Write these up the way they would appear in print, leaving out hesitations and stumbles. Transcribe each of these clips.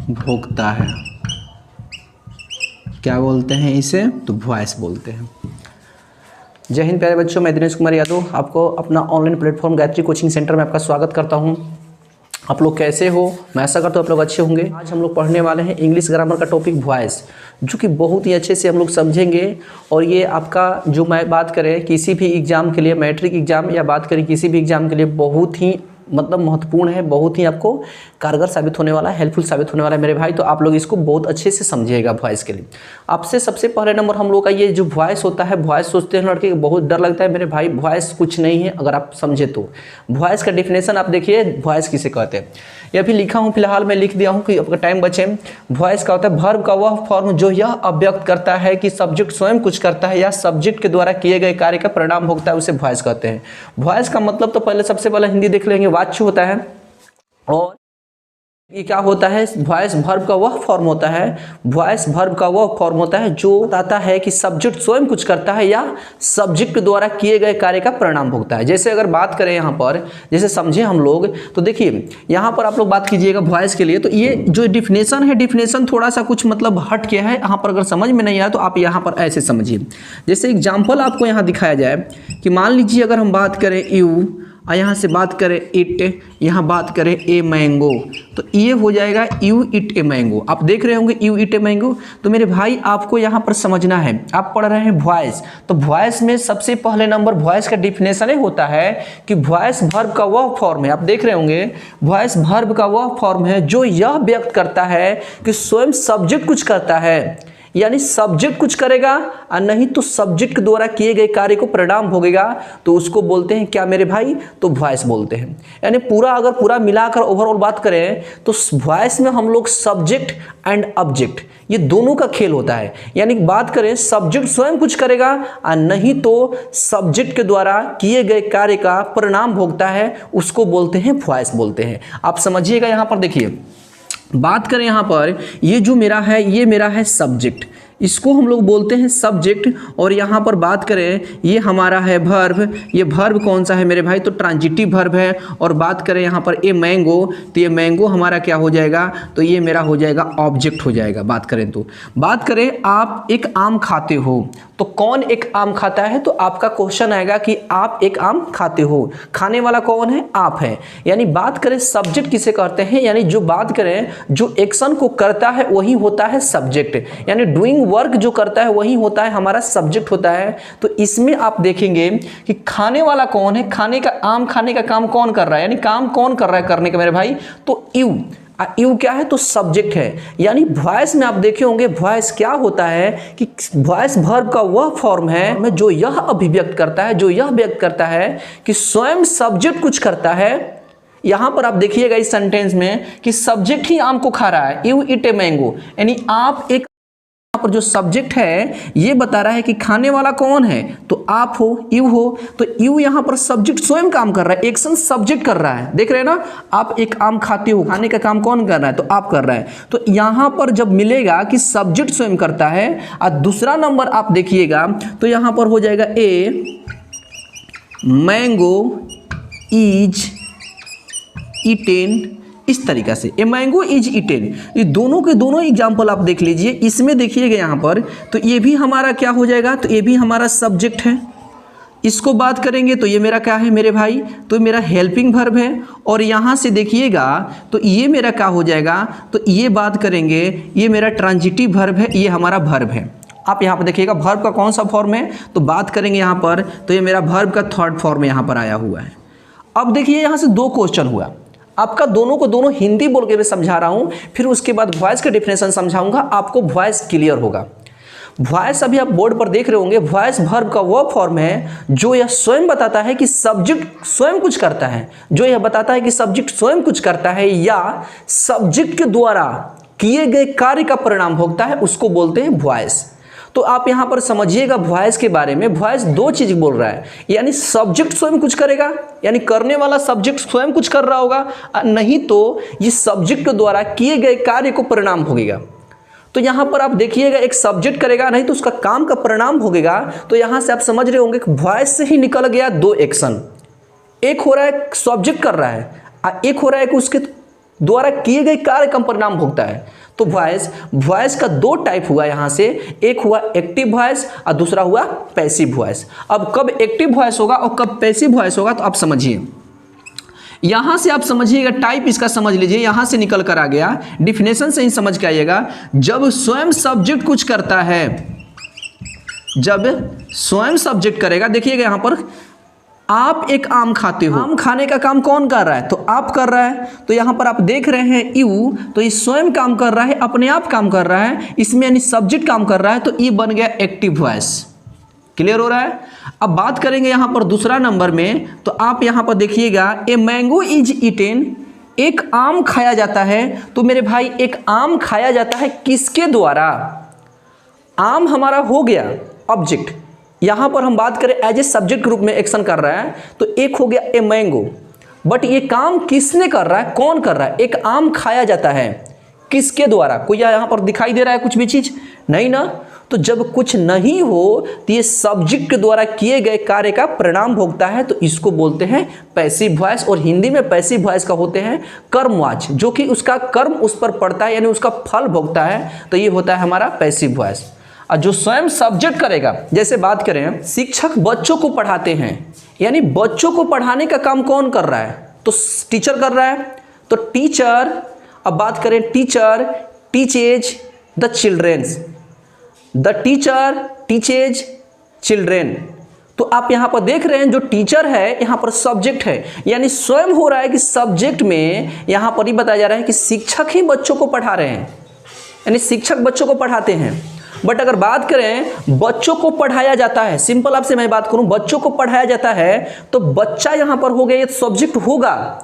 भोगता है। क्या बोलते हैं इसे? तो वॉइस बोलते हैं। जय हिंद प्यारे बच्चों, मैं दिनेश कुमार यादव आपको अपना online platform Gayatri coaching centre में आपका स्वागत करता हूं। आप लोग कैसे हो? मैं आशा करता हूँ आप लोग अच्छे होंगे। आज हम लोग पढ़ने वाले हैं इंग्लिश ग्रामर का टॉपिक वॉइस, जो कि बहुत ही अच्छे से हम लोग समझेंगे। और ये आपका जो मैं बात करें किसी भी एग्ज़ाम के लिए, मैट्रिक एग्ज़ाम या बात करें किसी भी एग्ज़ाम के लिए बहुत ही महत्वपूर्ण है, बहुत ही आपको कारगर साबित होने वाला है, हेल्पफुल साबित होने वाला है मेरे भाई। तो आप लोग इसको बहुत अच्छे से समझिएगा वॉइस के लिए। आपसे सबसे पहले नंबर हम लोग का ये जो वॉइस होता है, वॉइस सोचते हैं लड़के बहुत डर लगता है मेरे भाई। वॉइस कुछ नहीं है अगर आप समझे तो। वॉइस का डिफिनेशन आप देखिए, वॉइस किसे कहते हैं ये भी लिखा हूँ, फिलहाल मैं लिख दिया हूँ कि आपका टाइम बचे। वॉइस का होता है वर्ब का वह फॉर्म जो यह अभिव्यक्त करता है कि सब्जेक्ट स्वयं कुछ करता है या सब्जेक्ट के द्वारा किए गए कार्य का परिणाम भोगता है, उसे वॉइस कहते हैं। वॉइस का मतलब तो पहले सबसे पहले हिंदी देख लेंगे, वाच्य होता है। और ये क्या होता है? वॉइस वर्ब का वह फॉर्म होता है, वॉइस वर्ब का वह फॉर्म होता है जो बताता है कि सब्जेक्ट स्वयं कुछ करता है या सब्जेक्ट के द्वारा किए गए कार्य का परिणाम भोगता है। जैसे अगर बात करें यहाँ पर, जैसे समझे हम लोग, तो देखिए यहाँ पर आप लोग बात कीजिएगा वॉइस के लिए। तो ये जो डिफिनेशन है, डिफिनेशन थोड़ा सा कुछ मतलब हट के है। यहाँ पर अगर समझ में नहीं आया तो आप यहाँ पर ऐसे समझिए। जैसे एग्जाम्पल आपको यहाँ दिखाया जाए कि मान लीजिए अगर हम बात करें यू, यहाँ से बात करें इट, यहाँ बात करें ए मैंगो, तो ये हो जाएगा यू इट ए मैंगो। आप देख रहे होंगे यू इट ए मैंगो। तो मेरे भाई आपको यहाँ पर समझना है, आप पढ़ रहे हैं वॉइस, तो वॉइस में सबसे पहले नंबर वॉइस का डिफिनेशन ही होता है कि वॉइस वर्ब का वह फॉर्म है। आप देख रहे होंगे वॉइस वर्ब का वह फॉर्म है जो यह व्यक्त करता है कि स्वयं सब्जेक्ट कुछ करता है, यानी सब्जेक्ट कुछ करेगा और नहीं तो सब्जेक्ट के द्वारा किए गए कार्य को परिणाम भोगेगा, तो उसको बोलते हैं क्या मेरे भाई? तो वॉइस बोलते हैं। यानी पूरा मिलाकर ओवरऑल बात करें तो वॉइस में हम लोग सब्जेक्ट एंड ऑब्जेक्ट ये दोनों का खेल होता है। यानी बात करें सब्जेक्ट स्वयं कुछ करेगा और नहीं तो सब्जेक्ट के द्वारा किए गए कार्य का परिणाम भोगता है, उसको बोलते हैं वॉइस बोलते हैं। आप समझिएगा। यहाँ पर देखिए बात करें यहाँ पर, ये जो मेरा है ये मेरा है सब्जेक्ट, इसको हम लोग बोलते हैं सब्जेक्ट। और यहाँ पर बात करें ये हमारा है वर्ब, ये वर्ब कौन सा है मेरे भाई? तो ट्रांजिटिव वर्ब है। और बात करें यहाँ पर ए मैंगो, तो ये मैंगो हमारा क्या हो जाएगा? तो ये मेरा हो जाएगा ऑब्जेक्ट हो जाएगा। बात करें तो बात करें आप एक आम खाते हो, तो कौन एक आम खाता है? तो आपका क्वेश्चन आएगा कि आप एक आम खाते हो, खाने वाला कौन है? आप है। यानी बात करें सब्जेक्ट किसे कहते हैं, यानी जो बात करें जो एक्शन को करता है वही होता है सब्जेक्ट, यानी डूइंग वर्क जो करता है वही होता है हमारा सब्जेक्ट होता है। तो इसमें आप देखेंगे कि खाने वाला कौन है? खाने का, आम खाने का काम कौन कर रहा है, यानी काम कौन कर रहा है करने का मेरे भाई? तो यू, यू क्या है? तो सब्जेक्ट है। यानी वॉइस में आप देखे होंगे वॉइस क्या होता है कि वॉइस वर्ब का वह फॉर्म है जो यह अभिव्यक्त करता है, जो यह व्यक्त करता है कि स्वयं सब्जेक्ट कुछ करता है। यहां पर आप देखिएगा इस सेंटेंस में कि सब्जेक्ट ही आम को खा रहा है, यू इट ए मैंगो, यानी आप एक, पर जो सब्जेक्ट है ये बता रहा है कि खाने वाला कौन है? तो आप हो, यू हो। तो यू यहां पर सब्जेक्ट स्वयं काम कर रहा है, एक्शन सब्जेक्ट कर रहा है। देख रहे हैं ना, आप एक आम खाते हो, खाने का काम कौन कर रहा है? तो आप कर रहा है। तो यहां पर जब मिलेगा कि सब्जेक्ट स्वयं करता है और दूसरा नंबर आप देखिएगा तो यहां पर हो जाएगा ए मैंगो इज ईटेन, इस तरीका से ए मैंगो इज ईटेन। ये दोनों के दोनों एग्जाम्पल आप देख लीजिए। इसमें देखिएगा यहाँ पर, तो ये भी हमारा क्या हो जाएगा? तो ये भी हमारा सब्जेक्ट है। इसको बात करेंगे तो ये मेरा क्या है मेरे भाई? तो मेरा हेल्पिंग वर्ब है। और यहाँ से देखिएगा तो ये मेरा क्या हो जाएगा? तो ये बात करेंगे ये मेरा ट्रांजिटिव वर्ब है, ये हमारा वर्ब है। आप यहाँ पर देखिएगा वर्ब का कौन सा फॉर्म है, तो बात करेंगे यहाँ पर तो ये मेरा वर्ब का थर्ड फॉर्म यहाँ पर आया हुआ है। अब देखिए यहाँ से दो क्वेश्चन हुआ आपका, दोनों को दोनों हिंदी बोल के मैं समझा रहा हूं, फिर उसके बाद वॉइस का डिफिनेशन समझाऊंगा, आपको वॉइस क्लियर होगा। वॉइस अभी आप बोर्ड पर देख रहे होंगे, वॉइस वर्ब का वह फॉर्म है जो यह स्वयं बताता है कि सब्जेक्ट स्वयं कुछ करता है, जो यह बताता है कि सब्जेक्ट स्वयं कुछ करता है या सब्जेक्ट के द्वारा किए गए कार्य का परिणाम भोगता है, उसको बोलते हैं वॉइस। तो आप यहां पर समझिएगा वॉइस के बारे में। वॉइस दो चीज बोल रहा है, यानी सब्जेक्ट स्वयं कुछ करेगा, यानी करने वाला सब्जेक्ट स्वयं कुछ कर रहा होगा, नहीं तो ये सब्जेक्ट द्वारा किए गए कार्य को परिणाम भोगेगा। तो यहां पर आप देखिएगा एक सब्जेक्ट करेगा, नहीं तो उसका काम का परिणाम भोगेगा। तो यहां से आप समझ रहे होंगे कि वॉइस से ही निकल गया दो एक्शन, एक हो रहा है सब्जेक्ट कर रहा है, एक हो रहा है कि उसके द्वारा किए गए कार्य का परिणाम भोगता है। तो वॉइस का दो टाइप हुआ यहां से, एक हुआ एक्टिव वॉइस और दूसरा हुआ पैसिव वॉइस। अब कब एक्टिव वॉइस होगा और कब पैसिव वॉइस होगा तो आप समझिए, यहां से आप समझिएगा, टाइप इसका समझ लीजिए, यहां से निकल कर आ गया, डिफिनेशन से ही समझ के आइएगा। जब स्वयं सब्जेक्ट कुछ करता है, जब स्वयं सब्जेक्ट करेगा, देखिएगा यहां पर आप एक आम खाते हो, आम खाने का काम कौन कर रहा है तो आप कर रहा है, तो यहां पर आप देख रहे हैं यू, तो ये स्वयं काम कर रहा है, अपने आप काम कर रहा है, इसमें यानी सब्जेक्ट काम कर रहा है, तो ये बन गया एक्टिव वॉइस। क्लियर हो रहा है। अब बात करेंगे यहां पर दूसरा नंबर में, तो आप यहां पर देखिएगा ए मैंगो इज ईटेन, एक आम खाया जाता है, तो मेरे भाई एक आम खाया जाता है किसके द्वारा, आम हमारा हो गया ऑब्जेक्ट, यहां पर हम बात करें एज ए सब्जेक्ट के रूप में एक्शन कर रहा है, तो एक हो गया ए मैंगो, बट ये काम किसने कर रहा है, कौन कर रहा है, एक आम खाया जाता है किसके द्वारा, कोई यहां पर दिखाई दे रहा है कुछ भी चीज नहीं ना, तो जब कुछ नहीं हो तो ये सब्जेक्ट के द्वारा किए गए कार्य का परिणाम भोगता है, तो इसको बोलते हैं पैसिव वॉइस। और हिंदी में पैसिव वॉइस का होते हैं कर्मवाच्य, जो कि उसका कर्म उस पर पड़ता है यानी उसका फल भोगता है, तो ये होता है हमारा पैसिव वॉइस। और जो स्वयं सब्जेक्ट करेगा, जैसे बात करें शिक्षक बच्चों को पढ़ाते हैं, यानी बच्चों को पढ़ाने का काम कौन कर रहा है तो टीचर कर रहा है, तो टीचर, अब बात करें teacher teaches the children's, the teacher teaches children, तो आप यहां पर देख रहे हैं जो टीचर है यहां पर सब्जेक्ट है, यानी स्वयं हो रहा है कि सब्जेक्ट में यहां पर ही बताया जा रहा है कि शिक्षक ही बच्चों को पढ़ा रहे हैं, यानी शिक्षक बच्चों को पढ़ाते हैं। बट अगर बात करें बच्चों को पढ़ाया जाता है, सिंपल आपसे मैं बात करूं, बच्चों को पढ़ाया जाता है, तो बच्चा यहां पर हो गया, ये सब्जेक्ट होगा,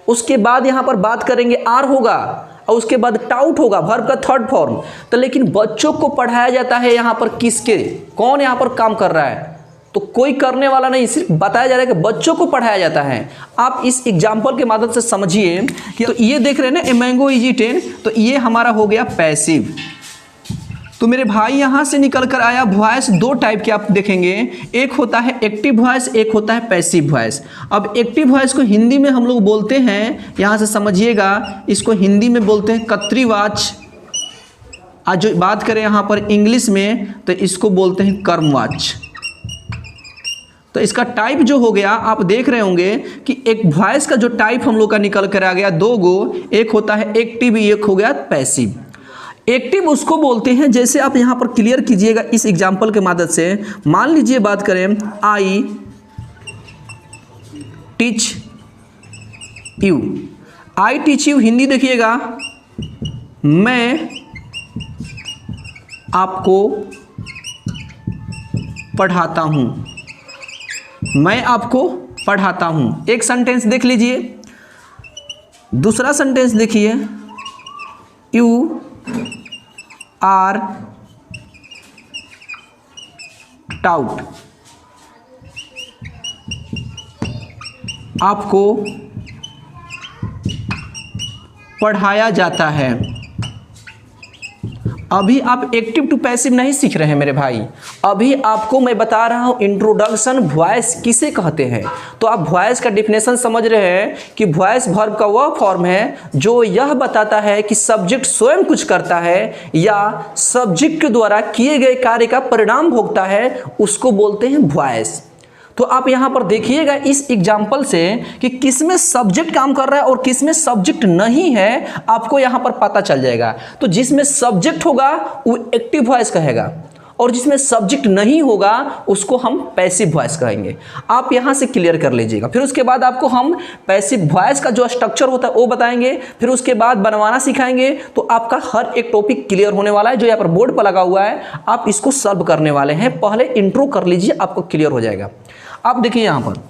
उसके बाद यहां पर बात करेंगे आर होगा, और उसके बाद टाउट होगा, वर्ब का थर्ड फॉर्म, तो लेकिन बच्चों को पढ़ाया जाता है यहां पर किसके, कौन यहां पर काम कर रहा है, तो कोई करने वाला नहीं, सिर्फ बताया जा रहा है कि बच्चों को पढ़ाया जाता है। आप इस एग्जाम्पल के मदद से समझिए कि तो ये देख रहे हैं ना ए मैंगो इज ईटेन, तो ये हमारा हो गया पैसिव। तो मेरे भाई यहां से निकल कर आया वॉइस दो टाइप के आप देखेंगे, एक होता है एक्टिव वॉइस, एक होता है पैसिव वॉइस। अब एक्टिव वॉइस को हिंदी में हम लोग बोलते हैं, यहां से समझिएगा, इसको हिंदी में बोलते हैं कर्तृवाच्य, आज जो बात करें यहां पर इंग्लिश में तो इसको बोलते हैं कर्मवाच्य। तो इसका टाइप जो हो गया आप देख रहे होंगे कि एक वॉइस का जो टाइप हम लोग का निकल कर आ गया दो गो, एक होता है एक्टिव, एक हो गया पैसिव। एक्टिव उसको बोलते हैं, जैसे आप यहां पर क्लियर कीजिएगा इस एग्जाम्पल के मदद से, मान लीजिए बात करें I teach you, I teach you, Hindi देखिएगा, मैं आपको पढ़ाता हूं, मैं आपको पढ़ाता हूं। एक सेंटेंस देख लीजिए, दूसरा सेंटेंस देखिए, यू आर टाउट, आपको पढ़ाया जाता है। अभी आप एक्टिव टू पैसिव नहीं सीख रहे हैं मेरे भाई, अभी आपको मैं बता रहा हूं इंट्रोडक्शन वॉइस किसे कहते हैं। तो आप वॉइस का डिफिनेशन समझ रहे हैं कि वॉइस वर्ब का वह फॉर्म है जो यह बताता है कि सब्जेक्ट स्वयं कुछ करता है या सब्जेक्ट के द्वारा किए गए कार्य का परिणाम भोगता है, उसको बोलते हैं वॉइस। तो आप यहां पर देखिएगा इस एग्जाम्पल से कि किसमें सब्जेक्ट काम कर रहा है और किसमें सब्जेक्ट नहीं है, आपको यहां पर पता चल जाएगा। तो जिसमें सब्जेक्ट होगा वो एक्टिव वॉइस कहेगा, और जिसमें सब्जेक्ट नहीं होगा उसको हम पैसिव वॉइस कहेंगे। आप यहां से क्लियर कर लीजिएगा, फिर उसके बाद आपको हम पैसिव वॉइस का जो स्ट्रक्चर होता है वो बताएंगे, फिर उसके बाद बनवाना सिखाएंगे। तो आपका हर एक टॉपिक क्लियर होने वाला है, जो यहाँ पर बोर्ड पर लगा हुआ है आप इसको सॉल्व करने वाले हैं। पहले इंट्रो कर लीजिए, आपको क्लियर हो जाएगा। आप देखिए यहां पर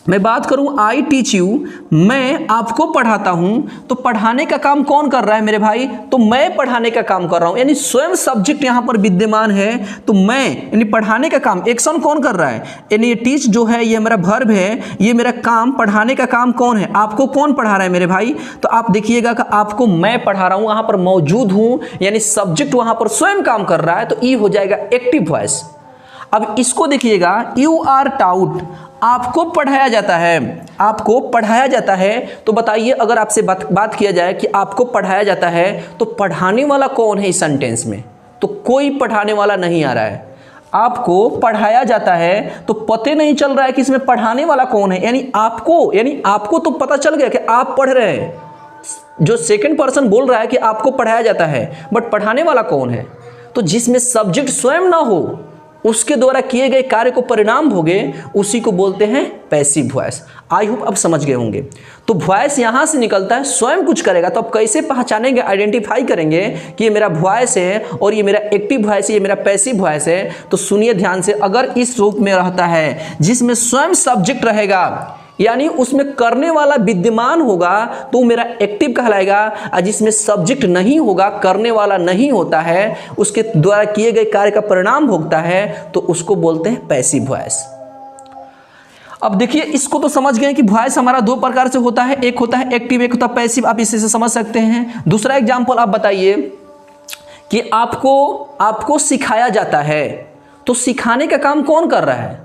मैं बात करूं आई टीच यू, मैं आपको पढ़ाता हूं, तो पढ़ाने का काम कौन कर रहा है मेरे भाई, तो मैं पढ़ाने का काम कर रहा हूं, यानी स्वयं सब्जेक्ट यहां पर विद्यमान है। तो मैं यानी पढ़ाने का काम, एक्शन कौन कर रहा है, यानी ये टीच जो है ये मेरा वर्ब है, ये मेरा काम, पढ़ाने का काम कौन है, आपको कौन पढ़ा रहा है मेरे भाई, तो आप देखिएगा कि आपको मैं पढ़ा रहा हूं, वहां पर मौजूद हूं, यानी सब्जेक्ट वहां पर स्वयं काम कर रहा है, तो ये हो जाएगा एक्टिव वॉइस। अब इसको देखिएगा, यू आर टाउट, आपको पढ़ाया जाता है, आपको पढ़ाया जाता है। तो बताइए, अगर आपसे बात किया जाए कि आपको पढ़ाया जाता है, तो पढ़ाने वाला कौन है इस सेंटेंस में? तो कोई पढ़ाने वाला नहीं आ रहा है। आपको पढ़ाया जाता है तो पता नहीं चल रहा है कि इसमें पढ़ाने वाला कौन है। यानी आपको तो पता चल गया कि आप पढ़ रहे हैं, जो सेकंड पर्सन बोल रहा है कि आपको पढ़ाया जाता है, बट पढ़ाने वाला कौन है? तो जिसमें सब्जेक्ट स्वयं ना हो, उसके द्वारा किए गए कार्य को परिणाम भोगे, उसी को बोलते हैं पैसिव वॉइस। आई होप अब समझ गए होंगे। तो वॉइस यहां से निकलता है, स्वयं कुछ करेगा। तो आप कैसे पहचानेंगे, आइडेंटिफाई करेंगे कि ये मेरा वॉइस है और ये मेरा एक्टिव वॉइस है, ये मेरा पैसिव वॉइस है? तो सुनिए ध्यान से, अगर इस रूप में रहता है जिसमें स्वयं सब्जेक्ट रहेगा, यानी उसमें करने वाला विद्यमान होगा, तो मेरा एक्टिव कहलाएगा। और जिसमें सब्जेक्ट नहीं होगा, करने वाला नहीं होता है, उसके द्वारा किए गए कार्य का परिणाम भोगता है, तो उसको बोलते हैं पैसिव वॉइस। अब देखिए, इसको तो समझ गए कि वॉइस हमारा दो प्रकार से होता है, एक होता है एक्टिव, एक होता है पैसिव। आप इसे से समझ सकते हैं। दूसरा एग्जाम्पल आप बताइए कि आपको सिखाया जाता है, तो सिखाने का काम कौन कर रहा है?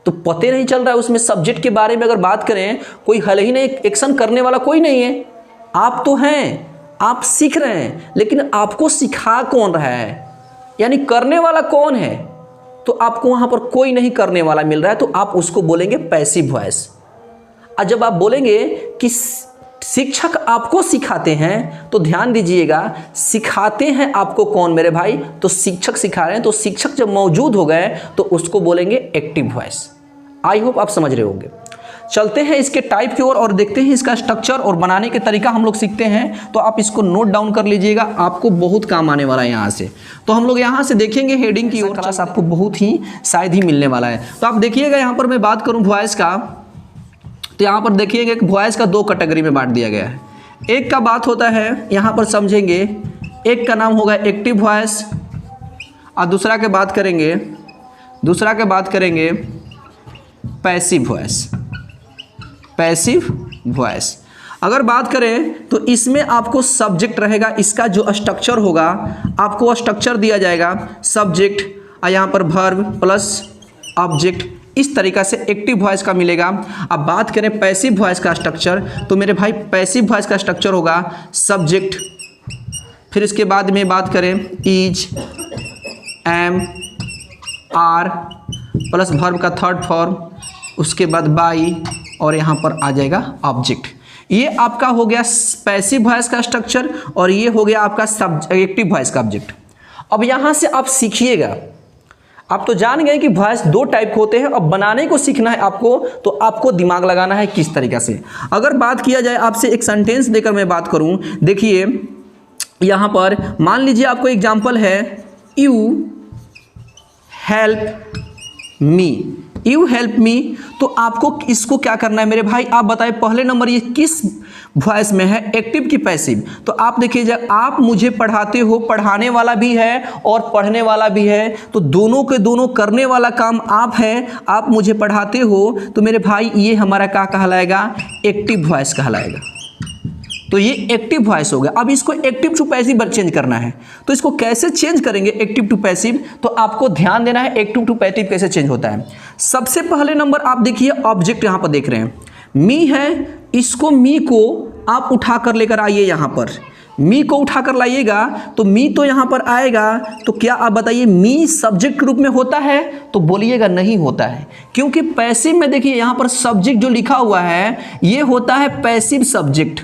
तो पता नहीं चल रहा है उसमें सब्जेक्ट के बारे में। अगर बात करें, कोई हल ही नहीं, एक्शन करने वाला कोई नहीं है। आप तो हैं, आप सीख रहे हैं, लेकिन आपको सिखा कौन रहा है? यानी करने वाला कौन है? तो आपको वहां पर कोई नहीं करने वाला मिल रहा है, तो आप उसको बोलेंगे पैसिव वॉइस। और जब आप बोलेंगे कि शिक्षक आपको सिखाते हैं, तो ध्यान दीजिएगा, सिखाते हैं आपको कौन मेरे भाई? तो शिक्षक सिखा रहे हैं। तो शिक्षक जब मौजूद हो गए, तो उसको बोलेंगे एक्टिव वॉइस। आई होप आप समझ रहे होंगे। चलते हैं इसके टाइप की ओर और देखते हैं इसका स्ट्रक्चर और बनाने के तरीका हम लोग सीखते हैं। तो आप इसको नोट डाउन कर लीजिएगा, आपको बहुत काम आने वाला है यहाँ से। तो हम लोग यहाँ से देखेंगे हेडिंग की ओर, क्लास आपको बहुत ही शायद ही मिलने वाला है। तो आप देखिएगा, यहाँ पर मैं बात करूँ वॉइस का, तो यहाँ पर देखिएगा वॉइस का दो कैटेगरी में बांट दिया गया है। एक का बात होता है, यहाँ पर समझेंगे, एक का नाम होगा एक्टिव वॉइस और दूसरा के बात करेंगे पैसिव वॉइस। पैसिव वॉइस अगर बात करें तो इसमें आपको सब्जेक्ट रहेगा, इसका जो स्ट्रक्चर होगा आपको स्ट्रक्चर दिया जाएगा, सब्जेक्ट और यहाँ पर वर्ब प्लस ऑब्जेक्ट, इस तरीका से एक्टिव वॉइस का मिलेगा। अब बात करें पैसिव वॉइस का स्ट्रक्चर, तो मेरे भाई पैसिव वॉइस का स्ट्रक्चर होगा सब्जेक्ट, फिर इसके बाद में बात करें is, am, are plus verb का थर्ड फॉर्म, उसके बाद बाई और यहाँ पर आ जाएगा ऑब्जेक्ट। ये आपका हो गया पैसिव वॉइस का स्ट्रक्चर और ये हो गया आपका एक्टिव वॉइस का ऑब्जेक्ट। अब यहाँ से आप सीखिएगा, आप तो जान गए कि वॉइस दो टाइप के होते हैं। अब बनाने को सीखना है आपको, तो आपको दिमाग लगाना है किस तरीका से। अगर बात किया जाए, आपसे एक सेंटेंस देकर मैं बात करूं, देखिए यहाँ पर मान लीजिए आपको एग्जांपल है, you help me, you help me. तो आपको इसको क्या करना है मेरे भाई, आप बताएं पहले नंबर ये किस वॉइस में है, एक्टिव की पैसिव? तो आप देखिए, आप मुझे पढ़ाते हो, पढ़ाने वाला भी है और पढ़ने वाला भी है, तो दोनों के दोनों करने वाला काम आप हैं, आप मुझे पढ़ाते हो, तो मेरे भाई ये हमारा क्या कहलाएगा, एक्टिव वॉइस कहलाएगा। तो ये एक्टिव वॉइस हो गया। अब इसको एक्टिव टू पैसिव चेंज करना है, तो इसको कैसे चेंज करेंगे एक्टिव टू पैसिव? तो आपको ध्यान देना है एक्टिव टू पैसिव कैसे चेंज होता है। सबसे पहले नंबर आप देखिए, ऑब्जेक्ट यहाँ पर देख रहे हैं, मी है, इसको मी को आप उठा कर लेकर आइए, यहाँ पर मी को उठा कर लाइएगा, तो मी तो यहाँ पर आएगा। तो क्या आप बताइए, मी सब्जेक्ट के रूप में होता है? तो बोलिएगा नहीं होता है, क्योंकि पैसिव में देखिए यहाँ पर सब्जेक्ट जो लिखा हुआ है ये होता है पैसिव सब्जेक्ट।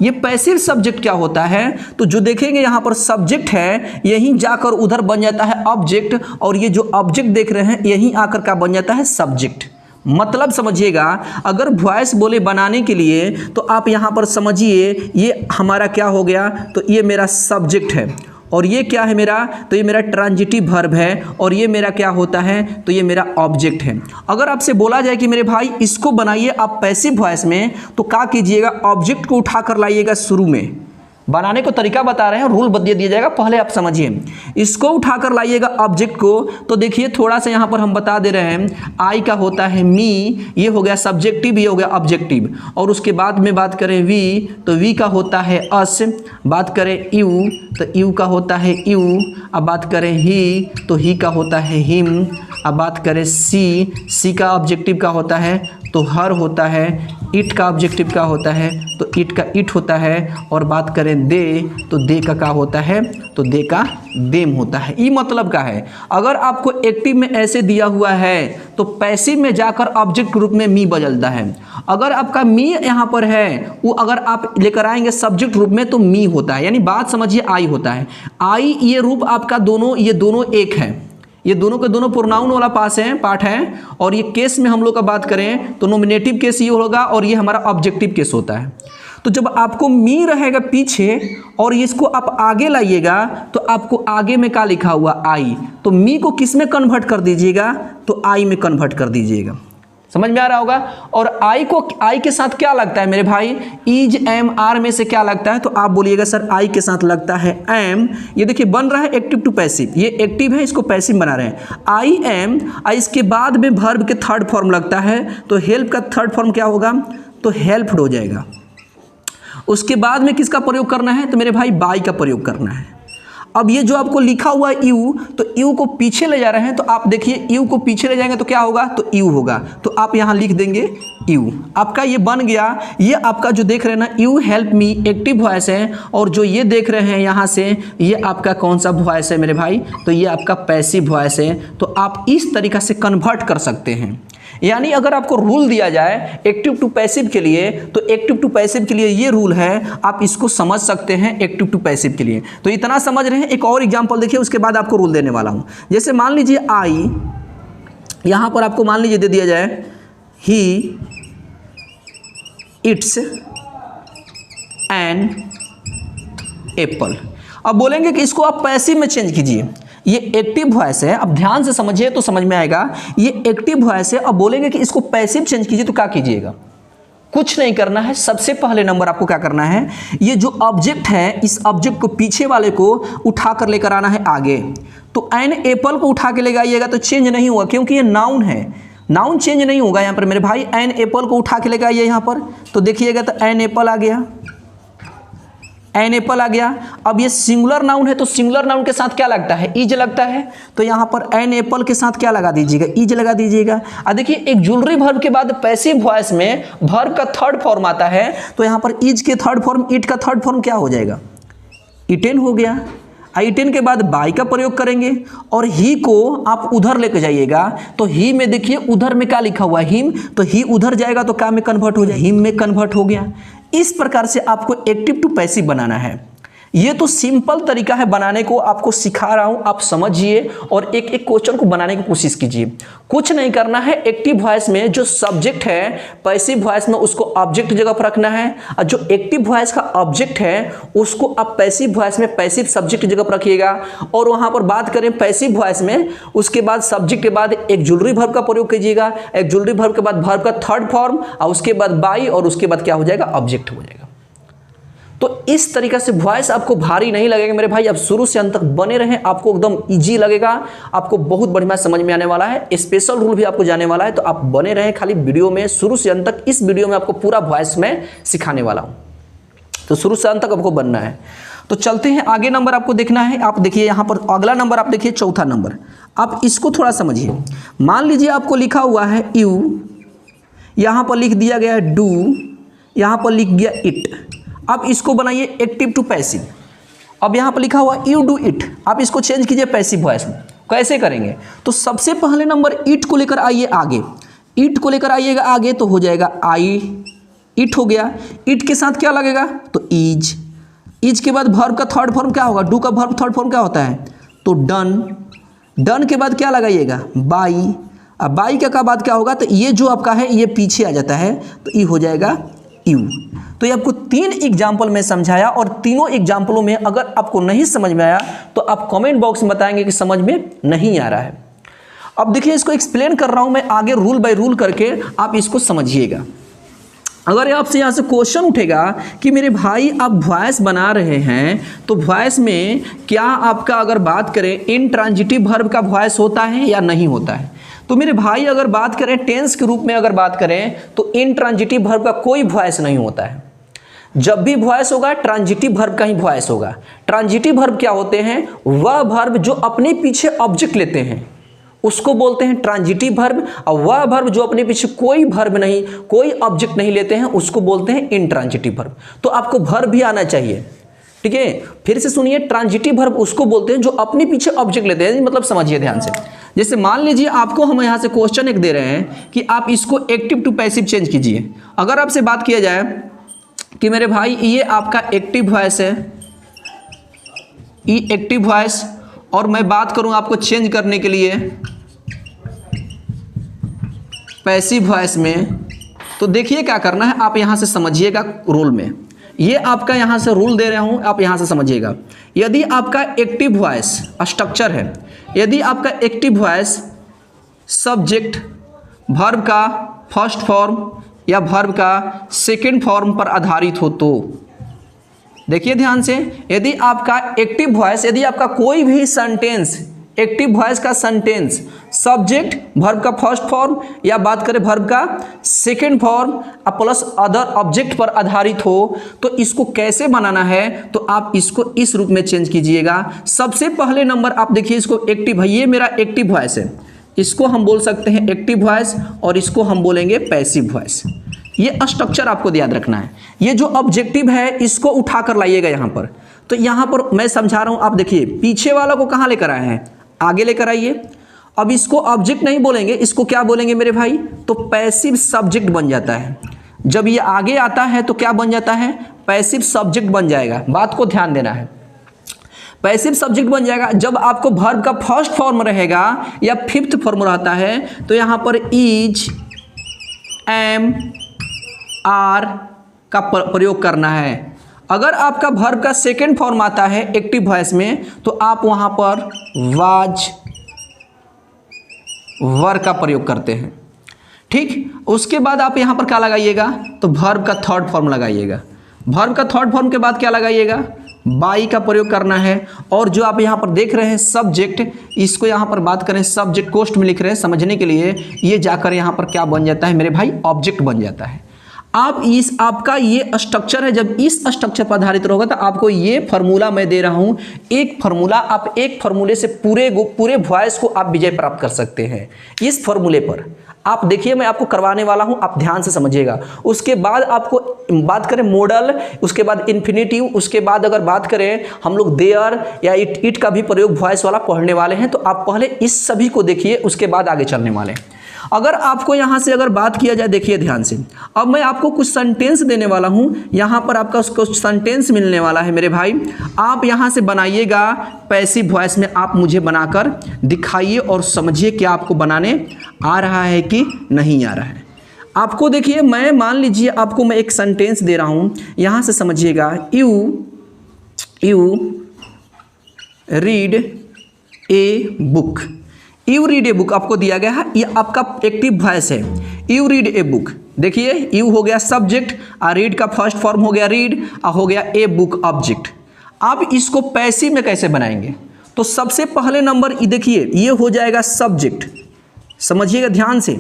ये पैसिव सब्जेक्ट क्या होता है, तो जो देखेंगे यहाँ पर सब्जेक्ट है, यहीं जाकर उधर बन जाता है ऑब्जेक्ट, और ये जो ऑब्जेक्ट देख रहे हैं यहीं आकर का बन जाता है सब्जेक्ट। मतलब समझिएगा, अगर वॉइस बोले बनाने के लिए, तो आप यहाँ पर समझिए, ये हमारा क्या हो गया, तो ये मेरा सब्जेक्ट है और ये क्या है मेरा, तो ये मेरा ट्रांजिटिव वर्ब है और ये मेरा क्या होता है, तो ये मेरा ऑब्जेक्ट है। अगर आपसे बोला जाए कि मेरे भाई इसको बनाइए आप पैसिव वॉइस में, तो क्या कीजिएगा, ऑब्जेक्ट को उठा कर लाइएगा शुरू में, बनाने को तरीका बता रहे हैं, रूल बदल दिया जाएगा, पहले आप समझिए। इसको उठाकर लाइएगा ऑब्जेक्ट को, तो देखिए थोड़ा सा यहाँ पर हम बता दे रहे हैं, आई का होता है मी, ये हो गया सब्जेक्टिव, ये हो गया ऑब्जेक्टिव। और उसके बाद में बात करें वी, तो वी का होता है अस, बात करें यू तो यू का होता है यू, अब बात करें ही तो ही का होता है हिम, अब बात करें सी का ऑब्जेक्टिव का होता है तो हर होता है, इट का ऑब्जेक्टिव का होता है तो इट का इट होता है, और बात करें दे तो दे का क्या होता है, तो दे का देम होता है। ये मतलब का है, अगर आपको एक्टिव में ऐसे दिया हुआ है तो पैसिव में जाकर ऑब्जेक्ट के रूप में मी बदलता है। अगर आपका मी यहाँ पर है, वो अगर आप लेकर आएंगे सब्जेक्ट रूप में तो मी होता है, यानी बात समझिए आई होता है। आई ये रूप आपका दोनों, ये दोनों एक है, ये दोनों के दोनों प्रोनाउन वाला पार्ट है, और ये केस में हम लोग का बात करें तो नॉमिनेटिव केस ये होगा, और ये हमारा ऑब्जेक्टिव केस होता है। तो जब आपको मी रहेगा पीछे और इसको आप आगे लाइएगा तो आपको आगे में क्या लिखा हुआ आई, तो मी को किस में कन्वर्ट कर दीजिएगा, तो आई में कन्वर्ट कर दीजिएगा। समझ में आ रहा होगा। और आई को, आई के साथ क्या लगता है मेरे भाई, इज एम आर में से क्या लगता है, तो आप बोलिएगा सर आई के साथ लगता है एम। ये देखिए बन रहा है एक्टिव टू पैसिव, ये एक्टिव है, इसको पैसिव बना रहे हैं, आई एम। इसके बाद में वर्ब के थर्ड फॉर्म लगता है, तो हेल्प का थर्ड फॉर्म क्या होगा, तो हेल्प्ड हो जाएगा। उसके बाद में किसका प्रयोग करना है, तो मेरे भाई बाई का प्रयोग करना है। अब ये जो आपको लिखा हुआ है यू, तो यू को पीछे ले जा रहे हैं, तो आप देखिए यू को पीछे ले जाएंगे तो क्या होगा, तो यू होगा, तो आप यहाँ लिख देंगे यू। आपका ये बन गया। ये आपका जो देख रहे हैं ना, you help me active voice है, और जो ये देख रहे हैं यहाँ से, ये आपका कौन सा वॉइस है मेरे भाई, तो ये आपका पैसिव वॉइस है। तो आप इस तरीका से कन्वर्ट कर सकते हैं। यानी अगर आपको रूल दिया जाए एक्टिव टू पैसिव के लिए, तो एक्टिव टू पैसिव के लिए ये रूल है, आप इसको समझ सकते हैं एक्टिव टू पैसिव के लिए। तो इतना समझ रहे हैं। एक और एग्जांपल देखिए, उसके बाद आपको रूल देने वाला हूं। जैसे मान लीजिए आई, यहां पर आपको मान लीजिए दे दिया जाए ही इट्स एन एप्पल। अब बोलेंगे कि इसको आप पैसिव में चेंज कीजिए। ये एक्टिव वॉइस है, अब ध्यान से समझिए तो समझ में आएगा। ये एक्टिव वॉइस है, अब बोलेंगे कि इसको पैसिव चेंज कीजिए, तो क्या कीजिएगा, कुछ नहीं करना है। सबसे पहले नंबर आपको क्या करना है, ये जो ऑब्जेक्ट है, इस ऑब्जेक्ट को पीछे वाले को उठा कर लेकर आना है आगे। तो एन एप्पल को उठा के ले आइएगा तो चेंज नहीं होगा, क्योंकि ये नाउन है, नाउन चेंज नहीं होगा। यहाँ पर मेरे भाई एन एप्पल को उठा के ले आइए यहाँ पर, तो देखिएगा तो एन एप्पल आ गया, एन एप्पल आ गया। अब ये सिंगुलर नाउन है, तो सिंगुलर नाउन के साथ क्या लगता है, इज लगता है, तो यहाँ पर एन एप्पल के साथ क्या लगा दीजिएगा, इज लगा दीजिएगा। अब देखिए एक जुलरी वर्ब के बाद पैसिव वॉइस में वर्ब का थर्ड फॉर्म आता है, तो यहाँ पर इज के थर्ड फॉर्म, इट का थर्ड फॉर्म क्या हो जाएगा, इटेन हो गया। इटेन के बाद बाई का प्रयोग करेंगे, और ही को आप उधर लेके जाइएगा, तो ही में देखिए उधर में क्या लिखा हुआ है, हिम, तो ही उधर जाएगा तो क्या में कन्वर्ट हो जाए, हिम में कन्वर्ट हो गया। इस प्रकार से आपको एक्टिव टू पैसिव बनाना है। ये तो सिंपल तरीका है बनाने को, आपको सिखा रहा हूं, आप समझिए और एक एक क्वेश्चन को बनाने की कोशिश कीजिए। कुछ नहीं करना है। एक्टिव वॉइस में जो सब्जेक्ट है, पैसिव वॉइस में उसको ऑब्जेक्ट जगह पर रखना है, और जो एक्टिव वॉइस का ऑब्जेक्ट है उसको आप पैसिव वॉइस में पैसिव सब्जेक्ट जगह पर रखिएगा। और वहां पर बात करें पैसिव वॉइस में, उसके बाद सब्जेक्ट के बाद एक जुलरी वर्ब का प्रयोग कीजिएगा, एक जुलरी वर्ब के बाद वर्ब का थर्ड फॉर्म, और उसके बाद बाई, और उसके बाद क्या हो जाएगा, ऑब्जेक्ट हो जाएगा। तो इस तरीका से वॉइस आपको भारी नहीं लगेगा मेरे भाई। आप शुरू से अंत तक बने रहें, आपको एकदम इजी लगेगा, आपको बहुत बढ़िया समझ में आने वाला है। स्पेशल रूल भी आपको जाने वाला है, तो आप बने रहें खाली वीडियो में, शुरू से अंत तक। इस वीडियो में आपको पूरा वॉइस में सिखाने वाला हूं, तो शुरू से अंत तक आपको बनना है। तो चलते हैं आगे। नंबर आपको देखना है। आप देखिए यहाँ पर अगला नंबर, आप देखिए चौथा नंबर। आप इसको थोड़ा समझिए। मान लीजिए आपको लिखा हुआ है यू, यहाँ पर लिख दिया गया है डू, यहाँ पर लिख गया इट। आप इसको बनाइए एक्टिव टू पैसिव। अब यहाँ पर लिखा हुआ यू डू इट, आप इसको चेंज कीजिए पैसिव वॉइस में। कैसे करेंगे, तो सबसे पहले नंबर इट को लेकर आइए आगे, इट को लेकर आइएगा आगे, तो हो जाएगा आई, इट हो गया। इट के साथ क्या लगेगा, तो इज। इज के बाद वर्ब का थर्ड फॉर्म क्या होगा, डू का वर्ब थर्ड फॉर्म क्या होता है, तो डन। डन के बाद क्या लगाइएगा, बाई। अब बाई का बाद क्या होगा, तो ये जो आपका है ये पीछे आ जाता है, तो ये हो जाएगा यू। तो ये आपको 3 एग्जाम्पल में समझाया, और तीनों एग्जाम्पलों में अगर आपको नहीं समझ में आया तो आप कमेंट बॉक्स में बताएंगे कि समझ में नहीं आ रहा है। अब देखिए इसको एक्सप्लेन कर रहा हूं मैं आगे रूल बाय रूल करके, आप इसको समझिएगा। अगर आपसे यहाँ से क्वेश्चन उठेगा कि मेरे भाई आप वॉइस बना रहे हैं तो वॉइस में क्या आपका अगर बात करें इंट्रांजिटिव वर्ब का वॉइस होता है या नहीं होता है, तो मेरे भाई अगर बात करें टेंस के रूप में अगर बात करें तो इंट्रांजिटिव वर्ब का कोई वॉइस नहीं होता है। जब भी वॉइस होगा ट्रांजिटिव वर्ब का ही वॉइस होगा। ट्रांजिटिव वर्ब क्या होते हैं? वह वर्ब जो अपने पीछे ऑब्जेक्ट लेते हैं उसको बोलते हैं ट्रांजिटिव वर्ब, और वह वर्ब जो अपने पीछे कोई वर्ब नहीं, कोई ऑब्जेक्ट नहीं लेते हैं उसको बोलते हैं इंट्रांजिटिव वर्ब। तो आपको वर्ब भी आना चाहिए, ठीक है। फिर से सुनिए, ट्रांजिटिव वर्ब उसको बोलते हैं जो अपने पीछे ऑब्जेक्ट लेते हैं, मतलब समझिए ध्यान से। जैसे मान लीजिए आपको हम यहाँ से क्वेश्चन एक दे रहे हैं कि आप इसको एक्टिव टू पैसिव चेंज कीजिए। अगर आपसे बात किया जाए कि मेरे भाई ये आपका एक्टिव वॉइस है, ये एक्टिव वॉइस, और मैं बात करूं आपको चेंज करने के लिए पैसिव वॉइस में, तो देखिए क्या करना है, आप यहां से समझिएगा रूल में। ये आपका यहां से रूल दे रहा हूं, आप यहां से समझिएगा। यदि आपका एक्टिव वॉइस स्ट्रक्चर है, यदि आपका एक्टिव वॉइस सब्जेक्ट वर्ब का फर्स्ट फॉर्म या वर्ब का सेकंड फॉर्म पर आधारित हो, तो देखिए ध्यान से, यदि आपका एक्टिव वॉइस, यदि आपका कोई भी सेंटेंस, एक्टिव वॉइस का सेंटेंस सब्जेक्ट वर्ब का फर्स्ट फॉर्म या बात करें वर्ब का second form plus other object पर आधारित हो, तो इसको कैसे बनाना है, तो आप इसको इस रूप में चेंज कीजिएगा। सबसे पहले नंबर आप देखिए, इसको एक्टिव है, ये मेरा एक्टिव वॉइस है, इसको हम बोल सकते हैं एक्टिव वॉइस और इसको हम बोलेंगे पैसिव वॉइस। ये स्ट्रक्चर आपको याद रखना है। ये जो ऑब्जेक्टिव है इसको उठा कर लाइएगा यहाँ पर। तो यहाँ पर मैं समझा रहा हूँ, आप देखिए पीछे वाला को कहाँ लेकर आए हैं, आगे लेकर आइए। अब इसको ऑब्जेक्ट नहीं बोलेंगे, इसको क्या बोलेंगे मेरे भाई, तो पैसिव सब्जेक्ट बन जाता है। जब ये आगे आता है तो क्या बन जाता है, पैसिव सब्जेक्ट बन जाएगा। बात को ध्यान देना है, पैसिव सब्जेक्ट बन जाएगा। जब आपको वर्ब का फर्स्ट फॉर्म रहेगा या फिफ्थ फॉर्म रहता है तो यहाँ पर इज, एम, आर का प्रयोग करना है। अगर आपका वर्ब का सेकंड फॉर्म आता है एक्टिव वॉइस में तो आप वहां पर वाज, वर का प्रयोग करते हैं, ठीक। उसके बाद आप यहां पर क्या लगाइएगा, तो वर्ब का थर्ड फॉर्म लगाइएगा। वर्ब का थर्ड फॉर्म के बाद क्या लगाइएगा, बाई का प्रयोग करना है। और जो आप यहाँ पर देख रहे हैं सब्जेक्ट, इसको यहाँ पर बात करें सब्जेक्ट कोष्ठ में लिख रहे हैं समझने के लिए, ये जाकर यहाँ पर क्या बन जाता है मेरे भाई, ऑब्जेक्ट बन जाता है। आप इस आपका ये स्ट्रक्चर है, जब इस स्ट्रक्चर पर आधारित रहोगा तो आपको ये फार्मूला मैं दे रहा हूँ, एक फार्मूला, आप एक फार्मूले से पूरे वॉइस को आप विजय प्राप्त कर सकते हैं। इस फार्मूले पर आप देखिए, मैं आपको करवाने वाला हूं, आप ध्यान से समझिएगा। उसके बाद आपको बात करें मॉडल, उसके बाद इन्फिनेटिव, उसके बाद अगर बात करें हम लोग देयर या इट का भी प्रयोग वॉइस वाला पढ़ने वाले हैं। तो आप पहले इस सभी को देखिए, उसके बाद आगे चलने वाले हैं। अगर आपको यहाँ से अगर बात किया जाए, देखिए ध्यान से, अब मैं आपको कुछ सेंटेंस देने वाला हूँ, यहाँ पर आपका कुछ सेंटेंस मिलने वाला है मेरे भाई। आप यहाँ से बनाइएगा पैसिव वॉइस में, आप मुझे बनाकर दिखाइए और समझिए कि आपको बनाने आ रहा है कि नहीं आ रहा है। आपको देखिए, मैं मान लीजिए आपको मैं एक सेंटेंस दे रहा हूँ, यहाँ से समझिएगा, you read a book. You read a book आपको दिया गया है, ये आपका एक्टिव वॉइस है, यू रीड ए बुक। देखिए यू हो गया सब्जेक्ट, रीड का फर्स्ट फॉर्म हो गया रीड, हो गया ए बुक ऑब्जेक्ट। आप इसको पैसिव में कैसे बनाएंगे, तो सबसे पहले नंबर देखिए ये हो जाएगा सब्जेक्ट, समझिएगा ध्यान से,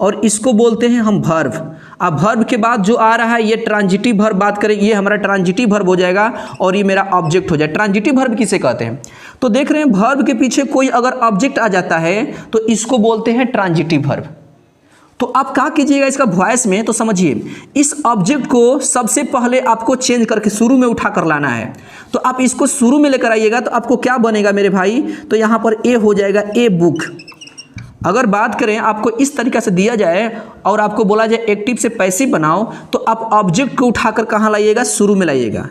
और इसको बोलते हैं हम वर्ब। अब वर्ब के बाद जो आ रहा है ये ट्रांजिटिव वर्ब, बात करें ये हमारा ट्रांजिटिव वर्ब हो जाएगा और ये मेरा ऑब्जेक्ट हो जाए। ट्रांजिटिव वर्ब किसे कहते हैं, तो देख रहे हैं वर्ब के पीछे कोई अगर ऑब्जेक्ट आ जाता है तो इसको बोलते हैं ट्रांजिटिव वर्ब। तो आप क्या कीजिएगा इसका वॉइस में, तो समझिए इस ऑब्जेक्ट को सबसे पहले आपको चेंज करके शुरू में उठा कर लाना है। तो आप इसको शुरू में लेकर आइएगा तो आपको क्या बनेगा मेरे भाई, तो यहाँ पर ए हो जाएगा ए बुक। अगर बात करें आपको इस तरीक़ा से दिया जाए और आपको बोला जाए एक्टिव से पैसिव बनाओ, तो आप ऑब्जेक्ट को उठाकर कहाँ लाइएगा, शुरू में लाइएगा।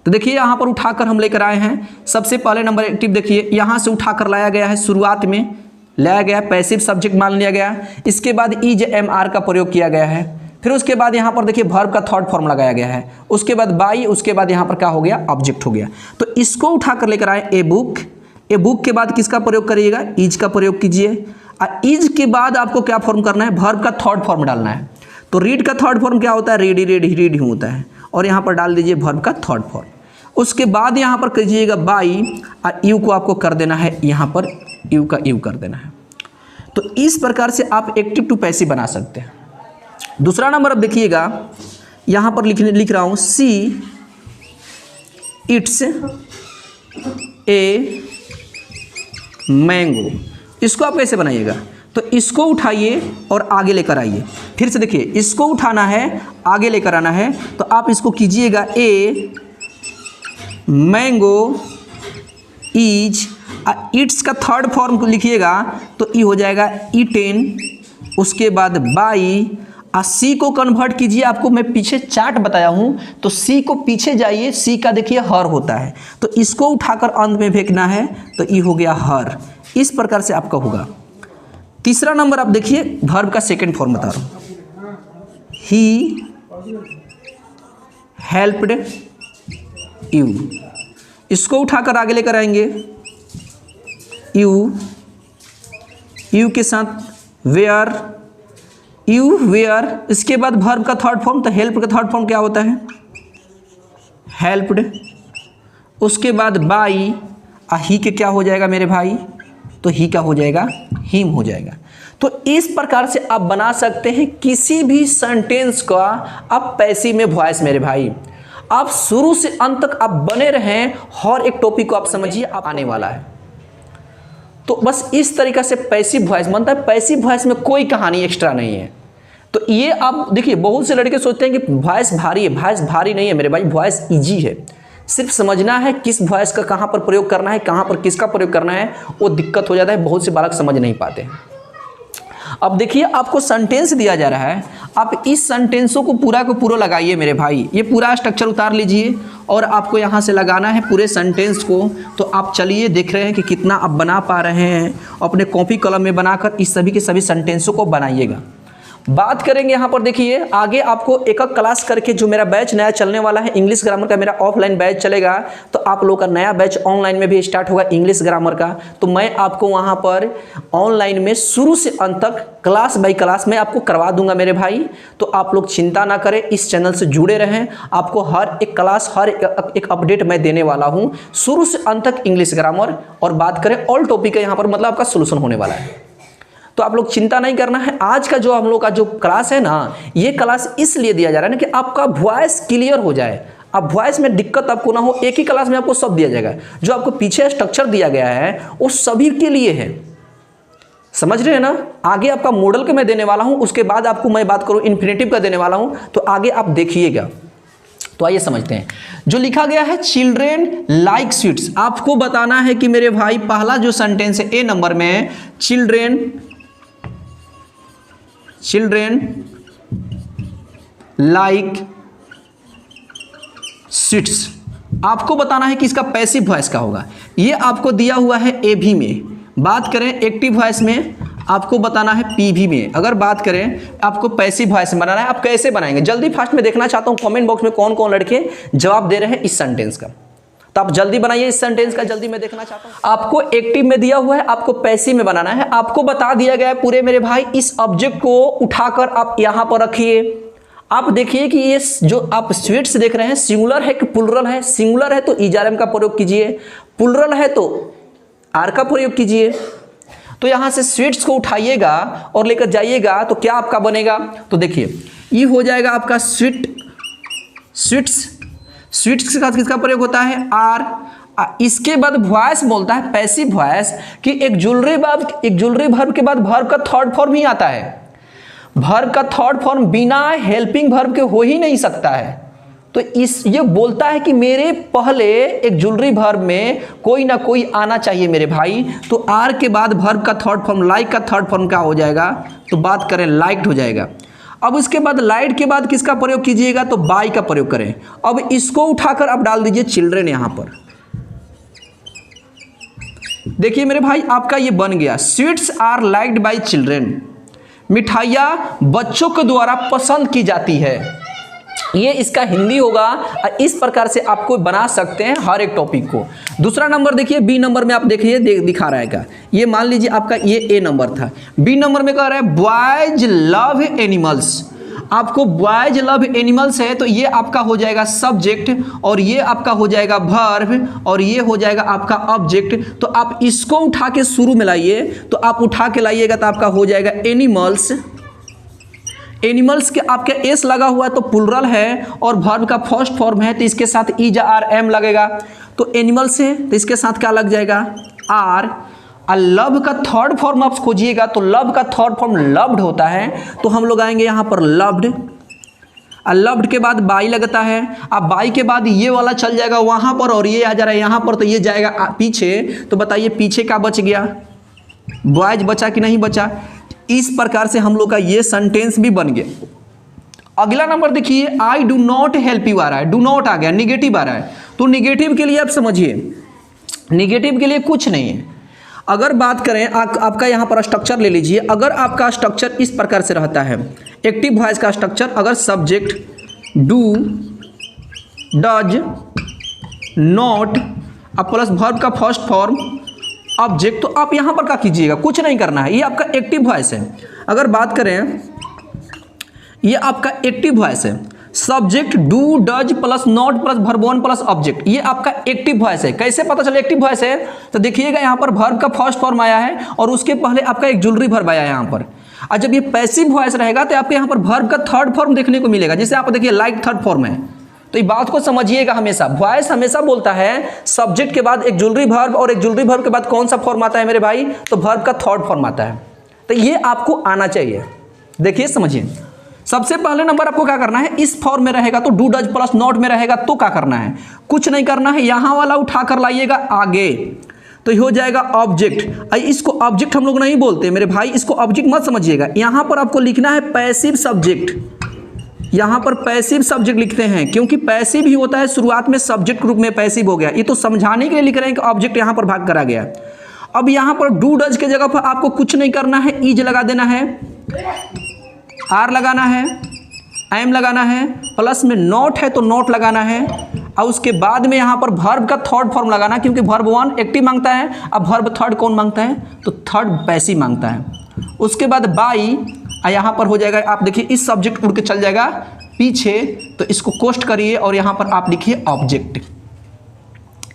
तो देखिए यहाँ पर उठाकर हम लेकर आए हैं, सबसे पहले नंबर एक्टिव देखिए यहाँ से उठाकर लाया गया है, शुरुआत में लाया गया, पैसिव सब्जेक्ट मान लिया गया। इसके बाद इज, एम, आर का प्रयोग किया गया है। फिर उसके बाद यहाँ पर देखिए वर्ब का थर्ड फॉर्म लगाया गया है, उसके बाद बाई, उसके बाद यहाँ पर क्या हो गया, ऑब्जेक्ट हो गया। तो इसको उठाकर लेकर आए ए बुक। ए बुक के बाद किसका प्रयोग करिएगा, इज का प्रयोग कीजिए। इज के बाद आपको क्या फॉर्म करना है, वर्ब का थर्ड फॉर्म डालना है। तो रीड का थर्ड फॉर्म क्या होता है, रीड ही होता है। और यहाँ पर डाल दीजिए वर्ब का थर्ड फॉर्म। उसके बाद यहाँ पर कीजिएगा बाई, और यू को आपको कर देना है, यहाँ पर यू का यू कर देना है। तो इस प्रकार से आप एक्टिव टू पैसिव बना सकते हैं। दूसरा नंबर अब देखिएगा, यहाँ पर लिख रहा हूँ सी इट्स ए मैंगो। इसको आप कैसे बनाइएगा, तो इसको उठाइए और आगे लेकर आइए। फिर से देखिए, इसको उठाना है, आगे लेकर आना है, तो आप इसको कीजिएगा ए मैंगो इज, इट्स का थर्ड फॉर्म लिखिएगा तो ई हो जाएगा ईटेन। उसके बाद बाई, सी को कन्वर्ट कीजिए। आपको मैं पीछे चार्ट बताया हूँ, तो सी को पीछे जाइए, सी का देखिए हर होता है, तो इसको उठाकर अंत में फेंकना है, तो ई हो गया हर। इस प्रकार से आपका होगा। तीसरा नंबर आप देखिए, वर्ब का सेकंड फॉर्म बता रहा हूँ, ही हेल्प्ड यू। इसको उठाकर आगे लेकर आएंगे, यू के साथ वेयर, यू वेयर। इसके बाद वर्ब का थर्ड फॉर्म, तो हेल्प का थर्ड फॉर्म क्या होता है, हेल्प्ड। उसके बाद बाई, ही के क्या हो जाएगा मेरे भाई, तो ही का हो जाएगा हिम हो जाएगा। तो इस प्रकार से आप बना सकते हैं किसी भी सेंटेंस का आप पैसिव में वॉइस मेरे भाई। आप शुरू से अंत तक आप बने रहें, हर एक टॉपिक को आप समझिए, आप आने वाला है। तो बस इस तरीका से पैसिव वॉइस बनता है। पैसिव वॉइस में कोई कहानी एक्स्ट्रा नहीं है। तो ये आप देखिए, बहुत से लड़के सोचते हैं कि वॉइस भारी है। वॉइस भारी नहीं है मेरे भाई, वॉइस इजी है। सिर्फ समझना है किस वॉइस का कहाँ पर प्रयोग करना है, कहाँ पर किसका प्रयोग करना है, वो दिक्कत हो जाता है। बहुत से बालक समझ नहीं पाते हैं। अब देखिए, आपको सेंटेंस दिया जा रहा है, आप इस सेंटेंसों को पूरा को पूरा लगाइए मेरे भाई। ये पूरा स्ट्रक्चर उतार लीजिए और आपको यहाँ से लगाना है पूरे सेंटेंस को। तो आप चलिए देख रहे हैं कि कितना आप बना पा रहे हैं। अपने कॉपी कलम में बनाकर इस सभी के सभी सेंटेंसों को बनाइएगा। बात करेंगे यहाँ पर देखिए, आगे आपको एक एक क्लास करके जो मेरा बैच नया चलने वाला है, इंग्लिश ग्रामर का मेरा ऑफलाइन बैच चलेगा। तो आप लोगों का नया बैच ऑनलाइन में भी स्टार्ट होगा इंग्लिश ग्रामर का। तो मैं आपको वहाँ पर ऑनलाइन में शुरू से अंत तक क्लास बाय क्लास में आपको करवा दूंगा मेरे भाई। तो आप लोग चिंता ना करें, इस चैनल से जुड़े रहें। आपको हर एक क्लास, हर एक अपडेट मैं देने वाला हूँ, शुरू से अंत तक इंग्लिश ग्रामर। और बात करें ऑल टॉपिक है यहाँ पर, मतलब आपका सोल्यूशन होने वाला है। तो आप लोग चिंता नहीं करना है। आज का जो हम लोग का जो क्लास है ना, ये क्लास इसलिए दिया जा रहा है ना कि आपका वॉइस क्लियर हो जाए। अब वॉइस में दिक्कत आपको ना हो, एक ही क्लास में आपको सब दिया जाएगा। जो आपको पीछे स्ट्रक्चर दिया गया है वो सभी के लिए है, समझ रहे हैं ना। आगे आपका मॉडल का मैं देने वाला हूं, उसके बाद आपको मैं बात करूं इन्फिनेटिव का देने वाला हूं। तो आगे आप देखिएगा। तो आइए समझते हैं। जो लिखा गया है चिल्ड्रेन लाइक स्वीट्स, आपको बताना है कि मेरे भाई पहला जो सेंटेंस है ए नंबर में, चिल्ड्रेन लाइक स्वीट्स, आपको बताना है कि इसका पैसिव वॉइस का होगा। ये आपको दिया हुआ है ए भी में। बात करें एक्टिव वॉइस में, आपको बताना है पी भी में। अगर बात करें आपको पैसिव वॉइस में बनाना है, आप कैसे बनाएंगे जल्दी फास्ट में देखना चाहता हूं कमेंट बॉक्स में कौन कौन लड़के जवाब दे रहे हैं इस सेंटेंस का। तो आप जल्दी बनाइए इस सेंटेंस का, जल्दी मैं देखना चाहता हूं। आपको एक्टिव में दिया हुआ है, आपको पैसिव में बनाना है। आपको बता दिया गया है पूरे मेरे भाई, इस ऑब्जेक्ट को उठाकर आप यहां पर रखिए। आप देखिए कि ये जो आप स्वीट्स देख रहे हैं सिंगुलर है कि प्लुरल है। सिंगुलर है तो इजरम का प्रयोग कीजिए, प्लुरल है तो आर का प्रयोग कीजिए। तो यहां से स्वीट्स को उठाइएगा और लेकर जाइएगा तो क्या आपका बनेगा, तो देखिए ये हो जाएगा आपका स्वीट्स। स्वीट्स के साथ किसका प्रयोग होता है, आर। इसके बाद वॉइस बोलता है पैसिव वॉइस कि एक जुलरी वर्ब के बाद वर्ब का थर्ड फॉर्म ही आता है। वर्ब का थर्ड फॉर्म बिना हेल्पिंग वर्ब के हो ही नहीं सकता है। तो ये बोलता है कि मेरे पहले एक जुलरी वर्ब में कोई ना कोई आना चाहिए मेरे भाई। तो आर के बाद वर्ब का थर्ड फॉर्म लाइक का थर्ड फॉर्म क्या हो जाएगा, तो बात करें लाइक्ड हो जाएगा। अब उसके बाद लाइट के बाद किसका प्रयोग कीजिएगा, तो बाई का प्रयोग करें। अब इसको उठाकर आप डाल दीजिए चिल्ड्रेन यहां पर। देखिए मेरे भाई आपका ये बन गया, sweets are liked by children. मिठाइयां बच्चों के द्वारा पसंद की जाती है। ये इसका हिंदी होगा। इस प्रकार से आपको बना सकते हैं हर एक टॉपिक को। दूसरा नंबर देखिए, बी नंबर में आप देखिए दिखा रहा है क्या, ये मान लीजिए आपका ये ए नंबर था, बी नंबर में कह रहा है बॉयज लव एनिमल्स। आपको बॉयज लव एनिमल्स है तो ये आपका हो जाएगा सब्जेक्ट, और ये आपका हो जाएगा वर्ब, और ये हो जाएगा आपका ऑब्जेक्ट। तो आप इसको उठा के शुरू में लाइए, तो आप उठा के लाइएगा तो आपका हो जाएगा एनिमल्स। एनिमल्स के आपके एस लगा हुआ है तो प्लुरल है, और वर्ब का फर्स्ट फॉर्म है तो इसके साथ इज आर एम लगेगा। तो एनिमल्स है तो इसके साथ क्या लग जाएगा, आर। और लव का थर्ड फॉर्म आप खोजिएगा तो लव का थर्ड फॉर्म लव्ड होता है, तो हम लोग आएंगे यहाँ पर लव्ड। और लव्ड के बाद बाई लगता है, अब बाई के बाद ये वाला चल जाएगा वहाँ पर, और ये आ जा रहा है यहाँ पर, तो ये जाएगा पीछे। तो बताइए पीछे का बच गया, बॉयज बचा कि नहीं बचा। इस प्रकार से हम लोग का ये सेंटेंस भी बन गया। अगला नंबर देखिए, I do not help you आ रहा है, डू नॉट आ गया, निगेटिव आ रहा है। तो निगेटिव के लिए आप समझिए, निगेटिव के लिए कुछ नहीं है। अगर बात करें आपका यहाँ पर स्ट्रक्चर ले लीजिए, अगर आपका स्ट्रक्चर इस प्रकार से रहता है, एक्टिव वॉइस का स्ट्रक्चर, अगर सब्जेक्ट डू, डज, नॉट अब प्लस वर्ब का फर्स्ट फॉर्म ऑब्जेक्ट, तो आप यहाँ पर क्या कीजिएगा, कुछ नहीं करना है, ये आपका एक्टिव वॉइस है। अगर बात करें ये आपका एक्टिव वॉइस है, subject do, does plus not plus verb one plus object, ये आपका एक्टिव वॉइस है। कैसे पता चले एक्टिव वॉइस है, तो देखिएगा यहाँ पर वर्ब का फर्स्ट फॉर्म आया है और उसके पहले आपका एक जुलरी वर्ब आया है यहाँ पर। और जब ये पैसिव वॉइस रहेगा तो आपके यहाँ पर वर्ब का थर्ड फॉर्म देखने को मिलेगा, जैसे आप देखिए लाइक थर्ड फॉर्म है। तो ये बात को समझिएगा, हमेशा वॉइस हमेशा बोलता है सब्जेक्ट के बाद एक जुलरी वर्ब, और एक जुलरी वर्ब के बाद कौन सा फॉर्म आता है मेरे भाई, तो वर्ब का थर्ड फॉर्म आता है। तो ये आपको आना चाहिए। देखिए समझिए, सबसे पहले नंबर आपको क्या करना है, इस फॉर्म में रहेगा तो डू डज प्लस नॉट में रहेगा तो क्या करना है, कुछ नहीं करना है, यहाँ वाला उठा कर लाइएगा आगे, तो हो जाएगा ऑब्जेक्ट। इसको ऑब्जेक्ट हम लोग नहीं बोलते मेरे भाई, इसको ऑब्जेक्ट मत समझिएगा। यहाँ पर आपको लिखना है पैसिव सब्जेक्ट, यहाँ पर पैसिव सब्जेक्ट लिखते हैं क्योंकि पैसिव ही होता है, शुरुआत में सब्जेक्ट रूप में पैसिव हो गया। ये तो समझाने के लिए लिख रहे हैं कि ऑब्जेक्ट यहाँ पर भाग करा गया। अब यहाँ पर डू डज के जगह पर आपको कुछ नहीं करना है, इज लगा देना है, आर लगाना है, एम लगाना है, प्लस में नॉट है तो नॉट लगाना है, और उसके बाद में यहाँ पर वर्ब का थर्ड फॉर्म लगाना, क्योंकि वर्ब वन एक्टिव मांगता है, अब वर्ब थर्ड कौन मांगता है, तो थर्ड पैसिव मांगता है। उसके बाद बाई, यहाँ पर हो जाएगा, आप देखिए इस सब्जेक्ट उड़ के चल जाएगा पीछे, तो इसको कोष्ट करिए और यहाँ पर आप लिखिए ऑब्जेक्ट,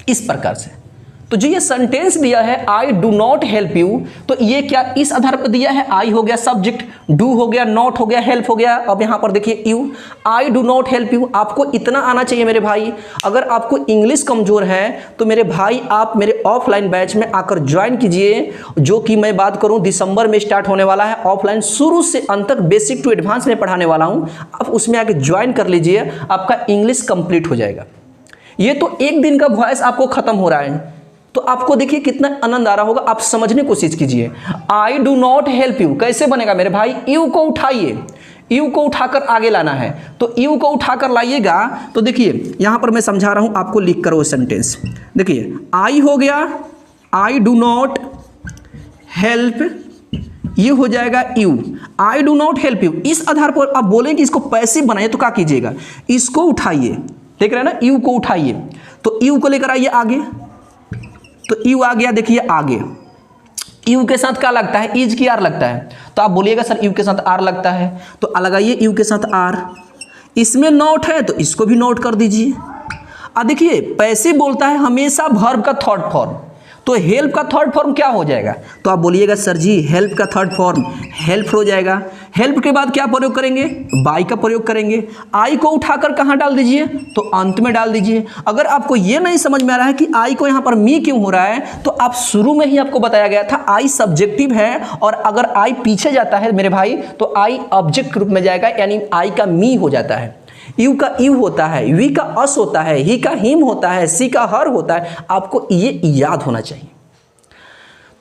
इस प्रकार से। तो जो ये सेंटेंस दिया है आई डू नॉट हेल्प यू, तो ये क्या इस आधार पर दिया है, आई हो गया सब्जेक्ट, डू हो गया, नॉट हो गया, हेल्प हो गया। अब यहाँ पर देखिए you, I do not help you, आपको इतना आना चाहिए मेरे भाई। अगर आपको इंग्लिश कमजोर है तो मेरे भाई आप मेरे ऑफलाइन बैच में आकर ज्वाइन कीजिए, जो कि मैं बात करूँ दिसंबर में स्टार्ट होने वाला है। ऑफलाइन शुरू से अंत तक बेसिक टू एडवांस में पढ़ाने वाला हूँ, आप उसमें आके ज्वाइन कर लीजिए, आपका इंग्लिश कंप्लीट हो जाएगा। ये तो एक दिन का वॉइस आपको खत्म हो रहा है, तो आपको देखिए कितना आनंद आ रहा होगा। आप समझने की कोशिश कीजिए, आई डू नॉट हेल्प यू कैसे बनेगा मेरे भाई, यू को उठाइए, यू को उठाकर आगे लाना है, तो यू को उठाकर लाइएगा। तो देखिए यहां पर मैं समझा रहा हूं आपको, लिख कर वो सेंटेंस देखिए, आई हो गया, आई डू नॉट हेल्प, ये हो जाएगा you, I do not help you. इस आधार पर आप बोलें कि इसको पैसिव बनाइए, तो क्या कीजिएगा, इसको उठाइए, देख रहे हैं ना, यू को उठाइए, तो यू को लेकर आइए आगे, तो यू आ गया, देखिए आगे। यू के साथ क्या लगता है, इज की आर लगता है, तो आप बोलिएगा सर यू के साथ आर लगता है, तो लगाइए यू के साथ आर। इसमें नोट है तो इसको भी नोट कर दीजिए। अब देखिए पैसिव बोलता है हमेशा वर्ब का थर्ड फॉर्म, तो हेल्प का थर्ड फॉर्म क्या हो जाएगा, तो आप बोलिएगा सर जी हेल्प का थर्ड फॉर्म हेल्प हो जाएगा। हेल्प के बाद क्या प्रयोग करेंगे, बाई का प्रयोग करेंगे। आई को उठाकर कहाँ डाल दीजिए, तो अंत में डाल दीजिए। अगर आपको ये नहीं समझ में आ रहा है कि आई को यहाँ पर मी क्यों हो रहा है, तो आप शुरू में ही आपको बताया गया था आई सब्जेक्टिव है, और अगर आई पीछे जाता है मेरे भाई तो आई ऑब्जेक्ट के रूप में जाएगा, यानी आई का मी हो जाता है। यू का यू होता है, वी का अस होता है, ही का हिम होता है, सी का हर होता है। आपको ये याद होना चाहिए।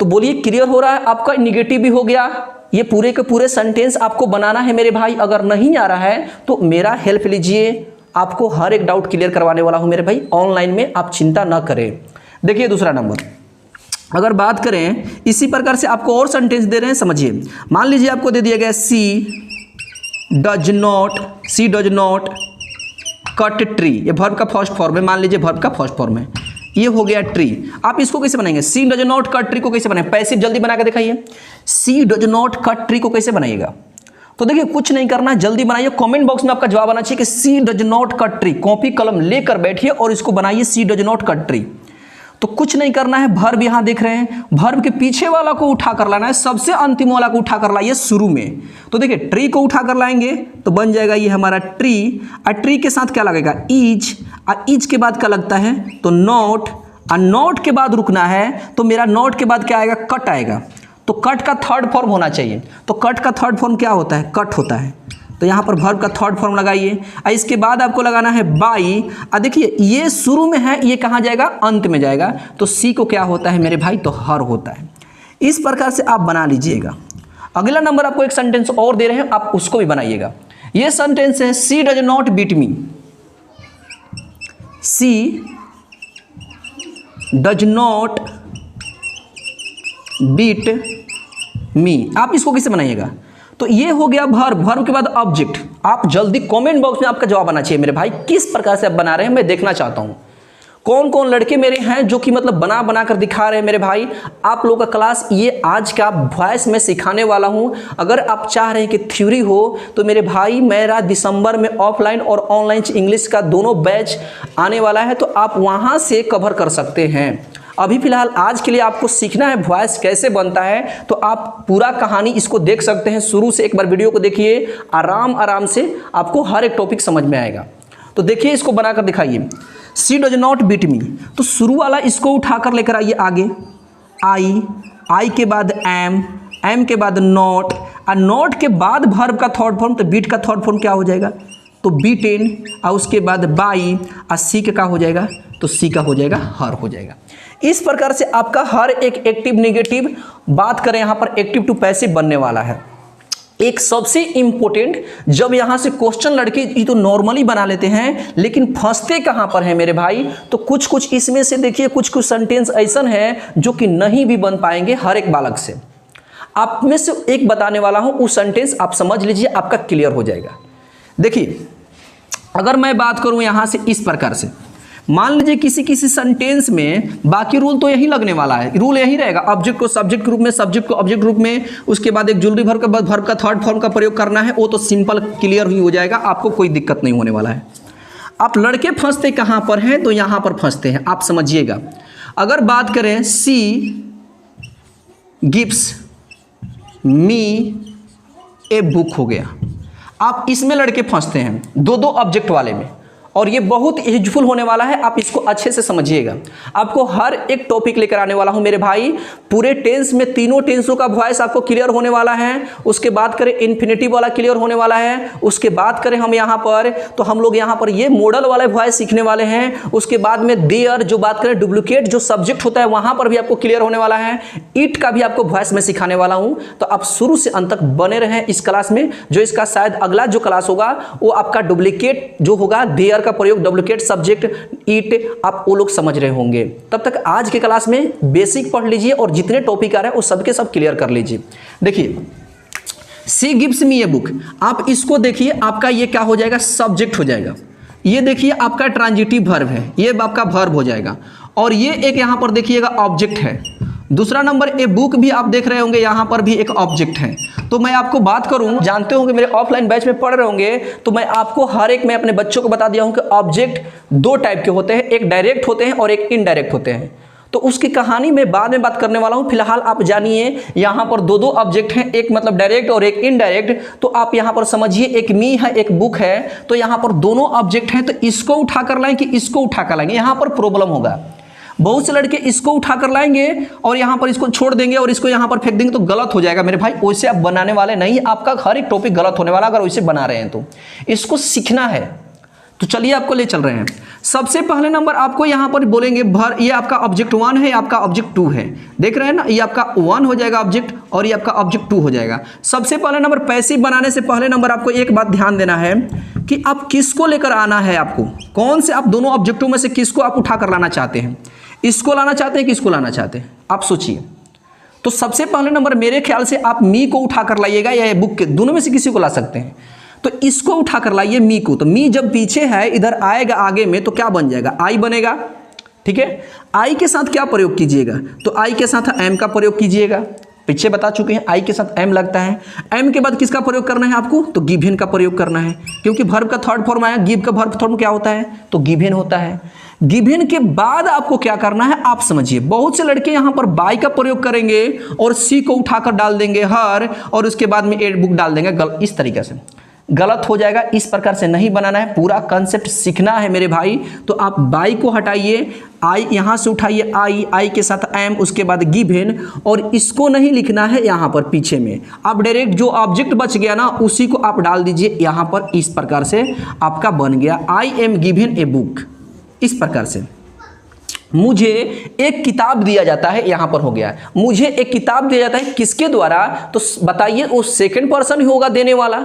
तो बोलिए क्लियर हो रहा है आपका, निगेटिव भी हो गया। ये पूरे के पूरे सेंटेंस आपको बनाना है मेरे भाई। अगर नहीं आ रहा है तो मेरा हेल्प लीजिए, आपको हर एक डाउट क्लियर करवाने वाला हूं मेरे भाई ऑनलाइन में, आप चिंता ना करें। देखिए दूसरा नंबर, अगर बात करें इसी प्रकार से आपको और सेंटेंस दे रहे हैं, समझिए। मान लीजिए आपको दे दिया गया सी डज नॉट कट ट्री, ये वर्ब का फर्स्ट फॉर्म है, मान लीजिए वर्ब का फर्स्ट फॉर्म है, ये हो गया ट्री। आप इसको कैसे बनाएंगे, सी डज नॉट कट ट्री को कैसे बनाएंगे, पैसिव जल्दी बना के दिखाइए। सी डज नॉट कट ट्री को कैसे बनाइएगा, तो देखिए कुछ नहीं करना, जल्दी बनाइए। कमेंट बॉक्स में आपका जवाब आना चाहिए कि she does not cut tree. Copy कलम लेकर बैठिए और इसको बनाइए, she does not cut tree. तो कुछ नहीं करना है, वर्ब यहां देख रहे हैं, वर्ब के पीछे वाला को उठा कर लाना है, सबसे अंतिम वाला को उठा कर लाइए शुरू में। तो देखिए ट्री को उठा कर लाएंगे तो बन जाएगा ये हमारा ट्री। और ट्री के साथ क्या लगेगा, इज। और इज के बाद क्या लगता है तो नॉट। और नॉट के बाद रुकना है तो मेरा नॉट के बाद क्या आएगा, कट आएगा। तो कट का थर्ड फॉर्म होना चाहिए। तो कट का थर्ड फॉर्म क्या होता है, कट होता है। तो यहाँ पर वर्ब का थर्ड फॉर्म लगाइए। और इसके बाद आपको लगाना है बाई। और देखिए ये शुरू में है, ये कहाँ जाएगा, अंत में जाएगा। तो सी को क्या होता है मेरे भाई, तो हर होता है। इस प्रकार से आप बना लीजिएगा। अगला नंबर आपको एक सेंटेंस और दे रहे हैं, आप उसको भी बनाइएगा। ये सेंटेंस है she does not beat me. She does not beat me. आप इसको कैसे बनाइएगा, तो ये हो गया वर्ब। वर्ब के बाद ऑब्जेक्ट। आप जल्दी कमेंट बॉक्स में आपका जवाब आना चाहिए मेरे भाई, किस प्रकार से आप बना रहे हैं, मैं देखना चाहता हूं। कौन कौन लड़के मेरे हैं जो कि मतलब बना बना कर दिखा रहे हैं मेरे भाई। आप लोगों का क्लास ये आज का वॉइस में सिखाने वाला हूं। अगर आप चाह रहे हैं कि थ्योरी हो तो मेरे भाई मेरा दिसंबर में ऑफलाइन और ऑनलाइन इंग्लिश का दोनों बैच आने वाला है, तो आप वहां से कवर कर सकते हैं। अभी फिलहाल आज के लिए आपको सीखना है वॉइस कैसे बनता है, तो आप पूरा कहानी इसको देख सकते हैं। शुरू से एक बार वीडियो को देखिए, आराम आराम से आपको हर एक टॉपिक समझ में आएगा। तो देखिए इसको बनाकर दिखाइए। सी डज नॉट बीट मी, तो शुरू वाला इसको उठाकर लेकर आइए आगे। आई, आई के बाद एम, एम के बाद नॉट, और नॉट के बाद वर्ब का थर्ड फॉर्म, तो बीट का थर्ड फॉर्म क्या हो जाएगा, तो बीटेन। और उसके बाद बाई, और सी का क्या हो जाएगा, तो सी का हो जाएगा हर हो जाएगा। इस प्रकार से आपका हर एक एक्टिव नेगेटिव, बात करें यहां पर एक्टिव टू पैसिव बनने वाला है। एक सबसे इंपॉर्टेंट, जब यहां से क्वेश्चन लड़के ये तो नॉर्मली बना लेते हैं, लेकिन फंसते कहां पर है मेरे भाई, तो कुछ कुछ इसमें से देखिए, कुछ कुछ सेंटेंस ऐसा है जो कि नहीं भी बन पाएंगे हर एक बालक से। आप में से एक बताने वाला हूं, उस सेंटेंस आप समझ लीजिए, आपका क्लियर हो जाएगा। देखिए अगर मैं बात करूं यहां से इस प्रकार से, मान लीजिए किसी किसी सेंटेंस में, बाकी रूल तो यही लगने वाला है, रूल यही रहेगा, ऑब्जेक्ट को सब्जेक्ट ग्रुप में, सब्जेक्ट को ऑब्जेक्ट ग्रुप में, उसके बाद एक जुलरी वर्ब के बाद वर्ब का थर्ड फॉर्म का प्रयोग करना है। वो तो सिंपल क्लियर ही हो जाएगा, आपको कोई दिक्कत नहीं होने वाला है। आप लड़के फंसते कहां पर हैं, तो यहां पर फंसते हैं, आप समझिएगा। अगर बात करें सी गिव्स मी ए बुक हो गया, आप इसमें लड़के फंसते हैं, दो दो ऑब्जेक्ट वाले में, और ये बहुत यूजफुल होने वाला है, आप इसको अच्छे से समझिएगा। आपको हर एक टॉपिक लेकर आने वाला हूं मेरे भाई, पूरे टेंस में तीनों टेंसों का वॉइस आपको क्लियर होने वाला है। उसके बाद करें इन्फिनिटिव वाला क्लियर होने वाला है। उसके बाद करें हम यहाँ पर, तो हम लोग यहाँ पर ये मॉडल वाले वॉइस सीखने वाले हैं। उसके बाद में देयर, जो बात करें डुप्लीकेट जो सब्जेक्ट होता है वहां पर भी आपको क्लियर होने वाला है। इट का भी आपको वॉइस में सिखाने वाला हूं, तो आप शुरू से अंत तक बने रहें इस क्लास में। जो इसका शायद अगला जो क्लास होगा वो आपका डुप्लीकेट जो होगा, देयर का प्रयोग, डुप्लीकेट सब्जेक्ट, इट, आप वो लोग समझ रहे होंगे। तब तक आज के क्लास में बेसिक पढ़ लीजिए और जितने टॉपिक आ रहे हैं वो सबके सब क्लियर कर लीजिए। देखिए सी गिव्स मी ए बुक, आप इसको देखिए, आपका ये क्या हो जाएगा, सब्जेक्ट हो जाएगा। ये देखिए आपका ट्रांजिटिव वर्ब है, ये आपका वर्ब हो जाएगा। और ये एक यहां पर देखिएगा ऑब्जेक्ट है। दूसरा नंबर ए बुक भी आप देख रहे होंगे, यहां पर भी एक ऑब्जेक्ट है। तो मैं आपको बात करूं, जानते होंगे मेरे ऑफलाइन बैच में पढ़ रहे होंगे, तो मैं आपको हर एक में अपने बच्चों को बता दिया हूं कि ऑब्जेक्ट दो टाइप के होते हैं, एक डायरेक्ट होते हैं और एक इनडायरेक्ट होते हैं। तो उसकी कहानी मैं बाद में बात करने वाला हूं। फिलहाल आप जानिए यहां पर दो दो ऑब्जेक्ट हैं, एक मतलब डायरेक्ट और एक इनडायरेक्ट। तो आप यहां पर समझिए, एक मी है एक बुक है, तो यहां पर दोनों ऑब्जेक्ट हैं, तो इसको उठा कर लाएं कि इसको उठा कर लाएंगे, यहां पर प्रॉब्लम होगा। बहुत से लड़के इसको उठा कर लाएंगे और यहां पर इसको छोड़ देंगे और इसको यहां पर फेंक देंगे, तो गलत हो जाएगा मेरे भाई। वैसे आप बनाने वाले नहीं, आपका हर एक टॉपिक गलत होने वाला अगर वैसे बना रहे हैं। तो इसको सीखना है, तो चलिए आपको ले चल रहे हैं। सबसे पहले नंबर आपको यहां पर बोलेंगे भर, ये आपका ऑब्जेक्ट 1 है, आपका ऑब्जेक्ट 2 है, देख रहे हैं ना, ये आपका 1 हो जाएगा ऑब्जेक्ट और ये आपका ऑब्जेक्ट 2 हो जाएगा। सबसे पहले नंबर पैसिव बनाने से पहले नंबर आपको एक बात ध्यान देना है कि आप किसको लेकर आना है, आपको कौन से, आप दोनों ऑब्जेक्टों में से किसको आप उठा कर लाना चाहते हैं, इसको लाना चाहते हैं, किसको लाना चाहते हैं, आप सोचिए। तो सबसे पहले नंबर मेरे ख्याल से आप मी को उठा कर लाइएगा या बुक के, दोनों में से किसी को ला सकते हैं। तो इसको उठा कर लाइए मी को, तो मी जब पीछे है इधर आएगा आगे में, तो क्या बन जाएगा, आई बनेगा। ठीक है, आई के साथ क्या प्रयोग कीजिएगा, तो आई के साथ एम का प्रयोग कीजिएगा। पीछे बता चुके हैं, आई के साथ एम लगता है। एम के बाद किसका प्रयोग करना है आपको, तो गिवन का प्रयोग करना है, क्योंकि वर्ब का थर्ड फॉर्म आया, गिव का वर्ब फॉर्म क्या होता है, तो गिवन होता है। गिवन के बाद आपको क्या करना है आप समझिए। बहुत से लड़के यहां पर बाय का प्रयोग करेंगे और सी को उठाकर डाल देंगे हर, और उसके बाद में एड बुक डाल देंगे, इस तरीके से गलत हो जाएगा। इस प्रकार से नहीं बनाना है, पूरा कंसेप्ट सीखना है मेरे भाई। तो आप बाई को हटाइए, आई यहां से उठाइए, आई के साथ एम, उसके बाद गिवन, और इसको नहीं लिखना है यहां पर पीछे में, आप डायरेक्ट जो ऑब्जेक्ट बच गया ना उसी को आप डाल दीजिए यहां पर। इस प्रकार से आपका बन गया I am given a book. इस प्रकार से मुझे एक किताब दिया जाता है, यहां पर हो गया मुझे एक किताब दिया जाता है, किसके द्वारा, तो बताइए, वो सेकंड पर्सन ही होगा देने वाला,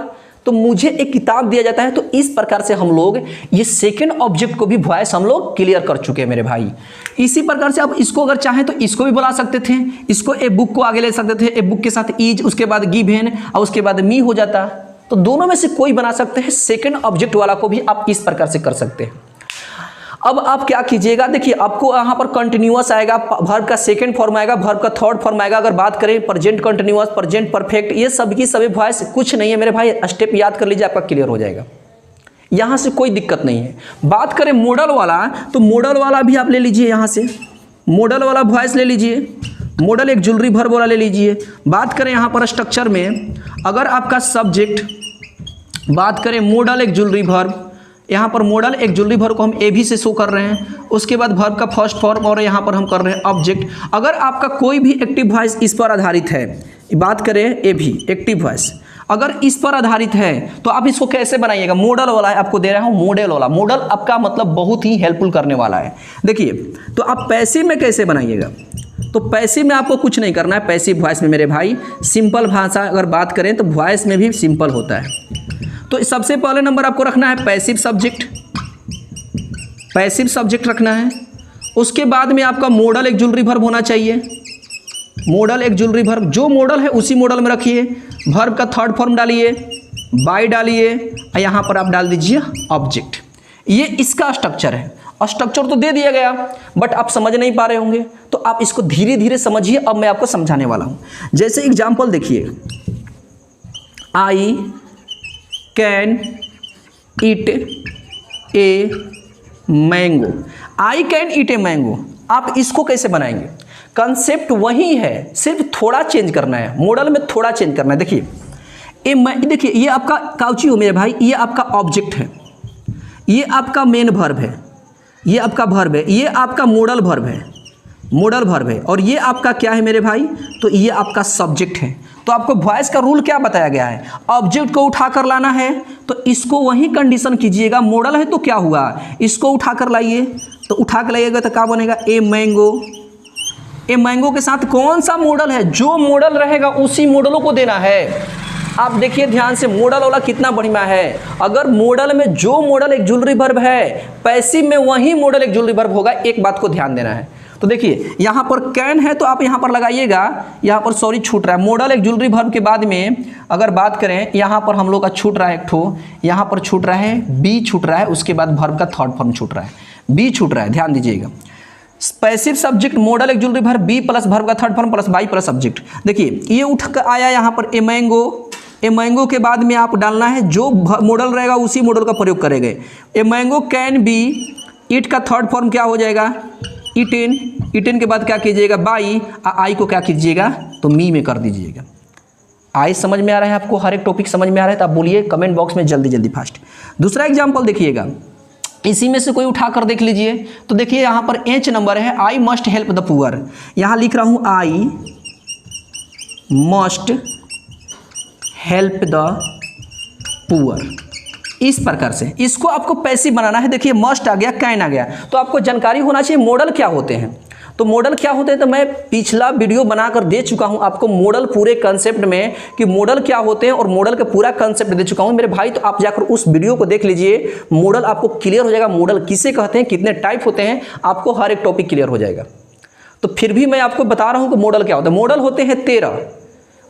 तो मुझे एक किताब दिया जाता है। तो इस प्रकार से हम लोग ये सेकंड ऑब्जेक्ट को भी वॉइस हम लोग क्लियर कर चुके हैं मेरे भाई। इसी प्रकार से आप इसको अगर चाहें तो इसको भी बुला सकते थे, इसको ए बुक को आगे ले सकते थे, ए बुक के साथ इज, उसके बाद गिवन और उसके बाद मी हो जाता। तो दोनों में से कोई बना सकते हैं, सेकंड ऑब्जेक्ट वाला को भी आप इस प्रकार से कर सकते हैं। अब आप क्या कीजिएगा, देखिए आपको यहाँ पर कंटिन्यूअस आएगा, वर्ब का सेकंड फॉर्म आएगा, वर्ब का थर्ड फॉर्म आएगा। अगर बात करें प्रेजेंट कंटिन्यूअस, प्रेजेंट परफेक्ट, ये सब की सभी वॉइस कुछ नहीं है मेरे भाई, स्टेप याद कर लीजिए आपका क्लियर हो जाएगा, यहाँ से कोई दिक्कत नहीं है। बात करें मॉडल वाला, तो मॉडल वाला भी आप ले लीजिए, यहाँ से मॉडल वाला वॉइस ले लीजिए, मॉडल एक जुलरी वर्ब वाला ले लीजिए। बात करें यहाँ पर स्ट्रक्चर में, अगर आपका सब्जेक्ट, बात करें मॉडल एक जुलरी वर्ब, यहाँ पर मॉडल एक जुलरी वर्ब को हम ए भी से शो कर रहे हैं, उसके बाद वर्ब का फर्स्ट फॉर्म, और यहाँ पर हम कर रहे हैं ऑब्जेक्ट। अगर आपका कोई भी एक्टिव वॉइस इस पर आधारित है, बात करें ए भी एक्टिव वॉइस अगर इस पर आधारित है, तो आप इसको कैसे बनाइएगा, मॉडल वाला है, आपको दे रहा हूँ मॉडल वाला। मॉडल आपका मतलब बहुत ही हेल्पफुल करने वाला है। देखिए तो आप पैसिव में कैसे बनाइएगा, तो पैसिव में आपको कुछ नहीं करना है। पैसिव वॉइस में मेरे भाई सिंपल भाषा अगर बात करें तो वॉइस में भी सिंपल होता है। तो सबसे पहले नंबर आपको रखना है पैसिव सब्जेक्ट, पैसिव सब्जेक्ट रखना है। उसके बाद में आपका मॉडल एक जुलरी वर्ब होना चाहिए, मॉडल एक जुलरी वर्ब, जो मॉडल है उसी मॉडल में रखिए। वर्ब का थर्ड फॉर्म डालिए, बाय डालिए, यहाँ पर आप डाल दीजिए ऑब्जेक्ट। ये इसका स्ट्रक्चर है। स्ट्रक्चर तो दे दिया गया, बट आप समझ नहीं पा रहे होंगे, तो आप इसको धीरे धीरे समझिए। अब मैं आपको समझाने वाला हूँ। जैसे एग्जाम्पल देखिए, I can eat a mango, I can eat a mango. आप इसको कैसे बनाएंगे, कंसेप्ट वही है, सिर्फ थोड़ा चेंज करना है, मॉडल में थोड़ा चेंज करना है। देखिए देखिए ये आपका काउची हो मेरे भाई, ये आपका ऑब्जेक्ट है, ये आपका मेन वर्ब है, ये आपका वर्ब है, ये आपका मॉडल वर्ब है, मॉडल वर्ब है, और ये आपका क्या है मेरे भाई, तो ये आपका सब्जेक्ट है। तो आपको वॉइस का रूल क्या बताया गया है, ऑब्जेक्ट को उठा कर लाना है, तो इसको वही कंडीशन कीजिएगा। मॉडल है तो क्या हुआ, इसको उठा कर लाइए, तो उठा कर लाइएगा तो क्या बनेगा, ए मैंगो। ए मैंगो के साथ कौन सा मॉडल है, जो मॉडल रहेगा उसी मॉडलों को देना है। आप देखिए ध्यान से, मॉडल वाला कितना बढ़िया है। अगर मॉडल में जो मॉडल एक जुलरी वर्ब है, पैसिव में वही मॉडल एक जुलरी वर्ब होगा। एक बात को ध्यान देना है। तो देखिए यहाँ पर कैन है तो आप यहाँ पर लगाइएगा, यहाँ पर सॉरी छूट रहा है, मॉडल एक जुलरी वर्ब के बाद में अगर बात करें, यहाँ पर हम लोग का छूट रहा है एक ठो, यहाँ पर छूट रहा है बी छूट रहा है, उसके बाद वर्ब का थर्ड फॉर्म छूट रहा है, बी छूट रहा है, ध्यान दीजिएगा। Passive subject modal auxiliary verb, be plus verb का third form plus by plus subject. देखिए ये उठ कर आया यहाँ पर ए मैंगो, ए मैंगो के बाद में आप डालना है जो मॉडल रहेगा उसी मॉडल का प्रयोग करेंगे। ए मैंगो कैन बी, ईट का थर्ड फॉर्म क्या हो जाएगा, ईटेन, ईटेन के बाद क्या कीजिएगा, बाई, आई को क्या कीजिएगा, तो मी में कर दीजिएगा। आई समझ में आ रहा है आपको, हर एक टॉपिक समझ में आ रहा है तो आप बोलिए कमेंट बॉक्स में जल्दी जल्दी फास्ट। दूसरा एग्जाम्पल देखिएगा, इसी में से कोई उठा कर देख लीजिए। तो देखिए यहाँ पर एच नंबर है, I must help the poor, यहाँ लिख रहा हूँ I must help the poor. इस प्रकार से इसको आपको पैसिव बनाना है। देखिए मस्ट आ गया, कैन आ गया, तो आपको जानकारी होना चाहिए मॉडल क्या होते हैं। तो मॉडल क्या होते हैं, तो मैं पिछला वीडियो बनाकर दे चुका हूं आपको मॉडल पूरे कंसेप्ट में, कि मॉडल क्या होते हैं और मॉडल का पूरा कंसेप्ट दे चुका हूं मेरे भाई। तो आप जाकर उस वीडियो को देख लीजिए, मॉडल आपको क्लियर हो जाएगा, मॉडल किसे कहते हैं, कितने टाइप होते हैं, आपको हर एक टॉपिक क्लियर हो जाएगा। तो फिर भी मैं आपको बता रहा हूं कि मॉडल क्या होता है। मॉडल होते हैं 13।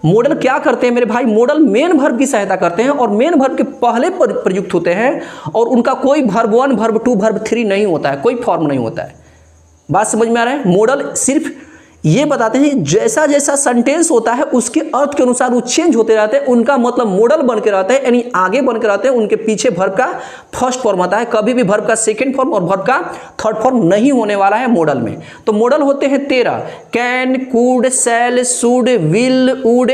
मॉडल क्या करते हैं मेरे भाई, मॉडल मेन वर्ब की सहायता करते हैं और मेन वर्ब के पहले प्रयुक्त होते हैं, और उनका कोई वर्ब 1, वर्ब 2, वर्ब 3 नहीं होता है, कोई फॉर्म नहीं होता है। बात समझ में आ रहा है। मॉडल सिर्फ ये बताते हैं जैसा जैसा सेंटेंस होता है उसके अर्थ के अनुसार वो चेंज होते रहते हैं, उनका मतलब मॉडल बन के रहते हैं, यानी आगे बन के रहते हैं, उनके पीछे वर्ब का फर्स्ट फॉर्म आता है, कभी भी वर्ब का सेकंड फॉर्म और वर्ब का थर्ड फॉर्म नहीं होने वाला है मॉडल में। तो मॉडल होते हैं 13, can, could, shall, should, will, would,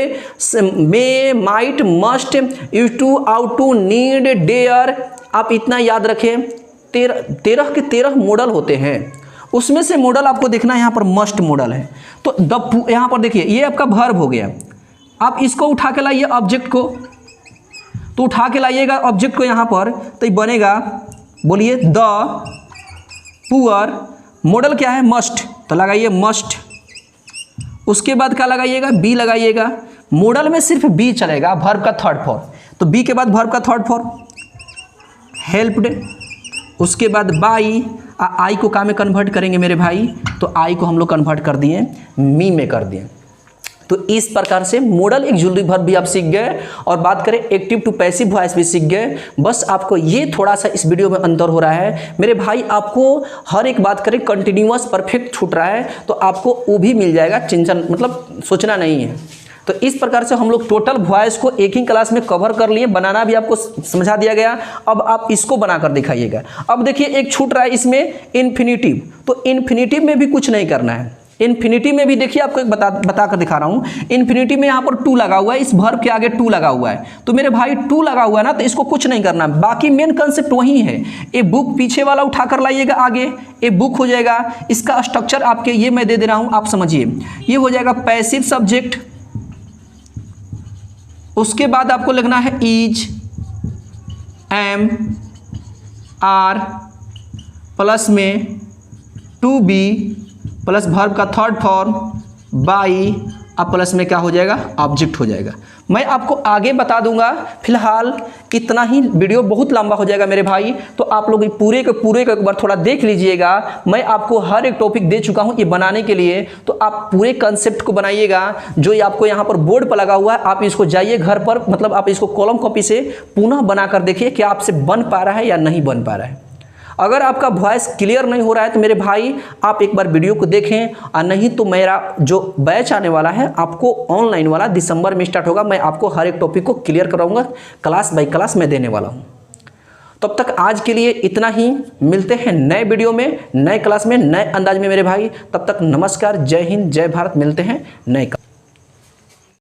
may, might, must, used to, ought to, need, dare. आप इतना याद रखें, 13 के 13 मॉडल होते हैं, उसमें से मॉडल आपको देखना है, यहाँ पर मस्ट मॉडल है। तो द, यहाँ पर देखिए ये आपका वर्ब हो गया, आप इसको उठा के लाइए ऑब्जेक्ट को, तो उठा के लाइएगा ऑब्जेक्ट को यहाँ पर, तो ये बनेगा, बोलिए द पुअर, मॉडल क्या है मस्ट, तो लगाइए मस्ट, उसके बाद क्या लगाइएगा बी लगाइएगा, मॉडल में सिर्फ बी चलेगा, वर्ब का थर्ड फॉर्म, तो बी के बाद वर्ब का थर्ड फॉर्म हेल्प्ड, उसके बाद बाई, आई को का में कन्वर्ट करेंगे मेरे भाई, तो आई को हम लोग कन्वर्ट कर दिए मी में कर दिए। तो इस प्रकार से मॉडल एक्सक्लूसिव वर्ब भी आप सीख गए, और बात करें एक्टिव टू पैसिव वॉइस भी सीख गए। बस आपको ये थोड़ा सा इस वीडियो में अंतर हो रहा है मेरे भाई, आपको हर एक बात करें कंटिन्यूअस परफेक्ट छूट रहा है, तो आपको वो भी मिल जाएगा, चिंतन मतलब सोचना नहीं है। तो इस प्रकार से हम लोग टोटल वॉइस को एक ही क्लास में कवर कर लिए, बनाना भी आपको समझा दिया गया। अब आप इसको बनाकर दिखाइएगा। अब देखिए एक छूट रहा है इसमें इन्फिनिटिव, तो इन्फिनिटिव में भी कुछ नहीं करना है। इन्फिनिटिव में भी देखिए आपको एक बता कर दिखा रहा हूँ। इन्फिनिटिव में यहाँ पर टू लगा हुआ है, इस वर्ब के आगे टू लगा हुआ है, तो मेरे भाई टू लगा हुआ है ना, तो इसको कुछ नहीं करना, बाकी मेन कंसेप्ट वही है। ए बुक पीछे वाला उठा कर लाइएगा आगे, ए बुक हो जाएगा। इसका स्ट्रक्चर आपके ये मैं दे दे रहा हूँ, आप समझिए। ये हो जाएगा पैसिव सब्जेक्ट, उसके बाद आपको लिखना है इज, एम, आर प्लस में टू बी प्लस वर्ब का थर्ड फॉर्म बाई, अब प्लस में क्या हो जाएगा ऑब्जेक्ट हो जाएगा। मैं आपको आगे बता दूंगा, फिलहाल इतना ही, वीडियो बहुत लंबा हो जाएगा मेरे भाई, तो आप लोग पूरे के पूरे को एक बार थोड़ा देख लीजिएगा। मैं आपको हर एक टॉपिक दे चुका हूं ये बनाने के लिए, तो आप पूरे कंसेप्ट को बनाइएगा। जो ये आपको यहाँ पर बोर्ड पर लगा हुआ है, आप इसको जाइए घर पर, मतलब आप इसको कॉलम कॉपी से पुनः बनाकर देखिए कि आपसे बन पा रहा है या नहीं बन पा रहा है। अगर आपका वॉइस क्लियर नहीं हो रहा है तो मेरे भाई आप एक बार वीडियो को देखें, और नहीं तो मेरा जो बैच आने वाला है आपको ऑनलाइन वाला दिसंबर में स्टार्ट होगा, मैं आपको हर एक टॉपिक को क्लियर कराऊंगा, क्लास बाय क्लास मैं देने वाला हूं। तब तक आज के लिए इतना ही, मिलते हैं नए वीडियो में, नए क्लास में, नए अंदाज में मेरे भाई। तब तक नमस्कार, जय हिंद, जय भारत, मिलते हैं नए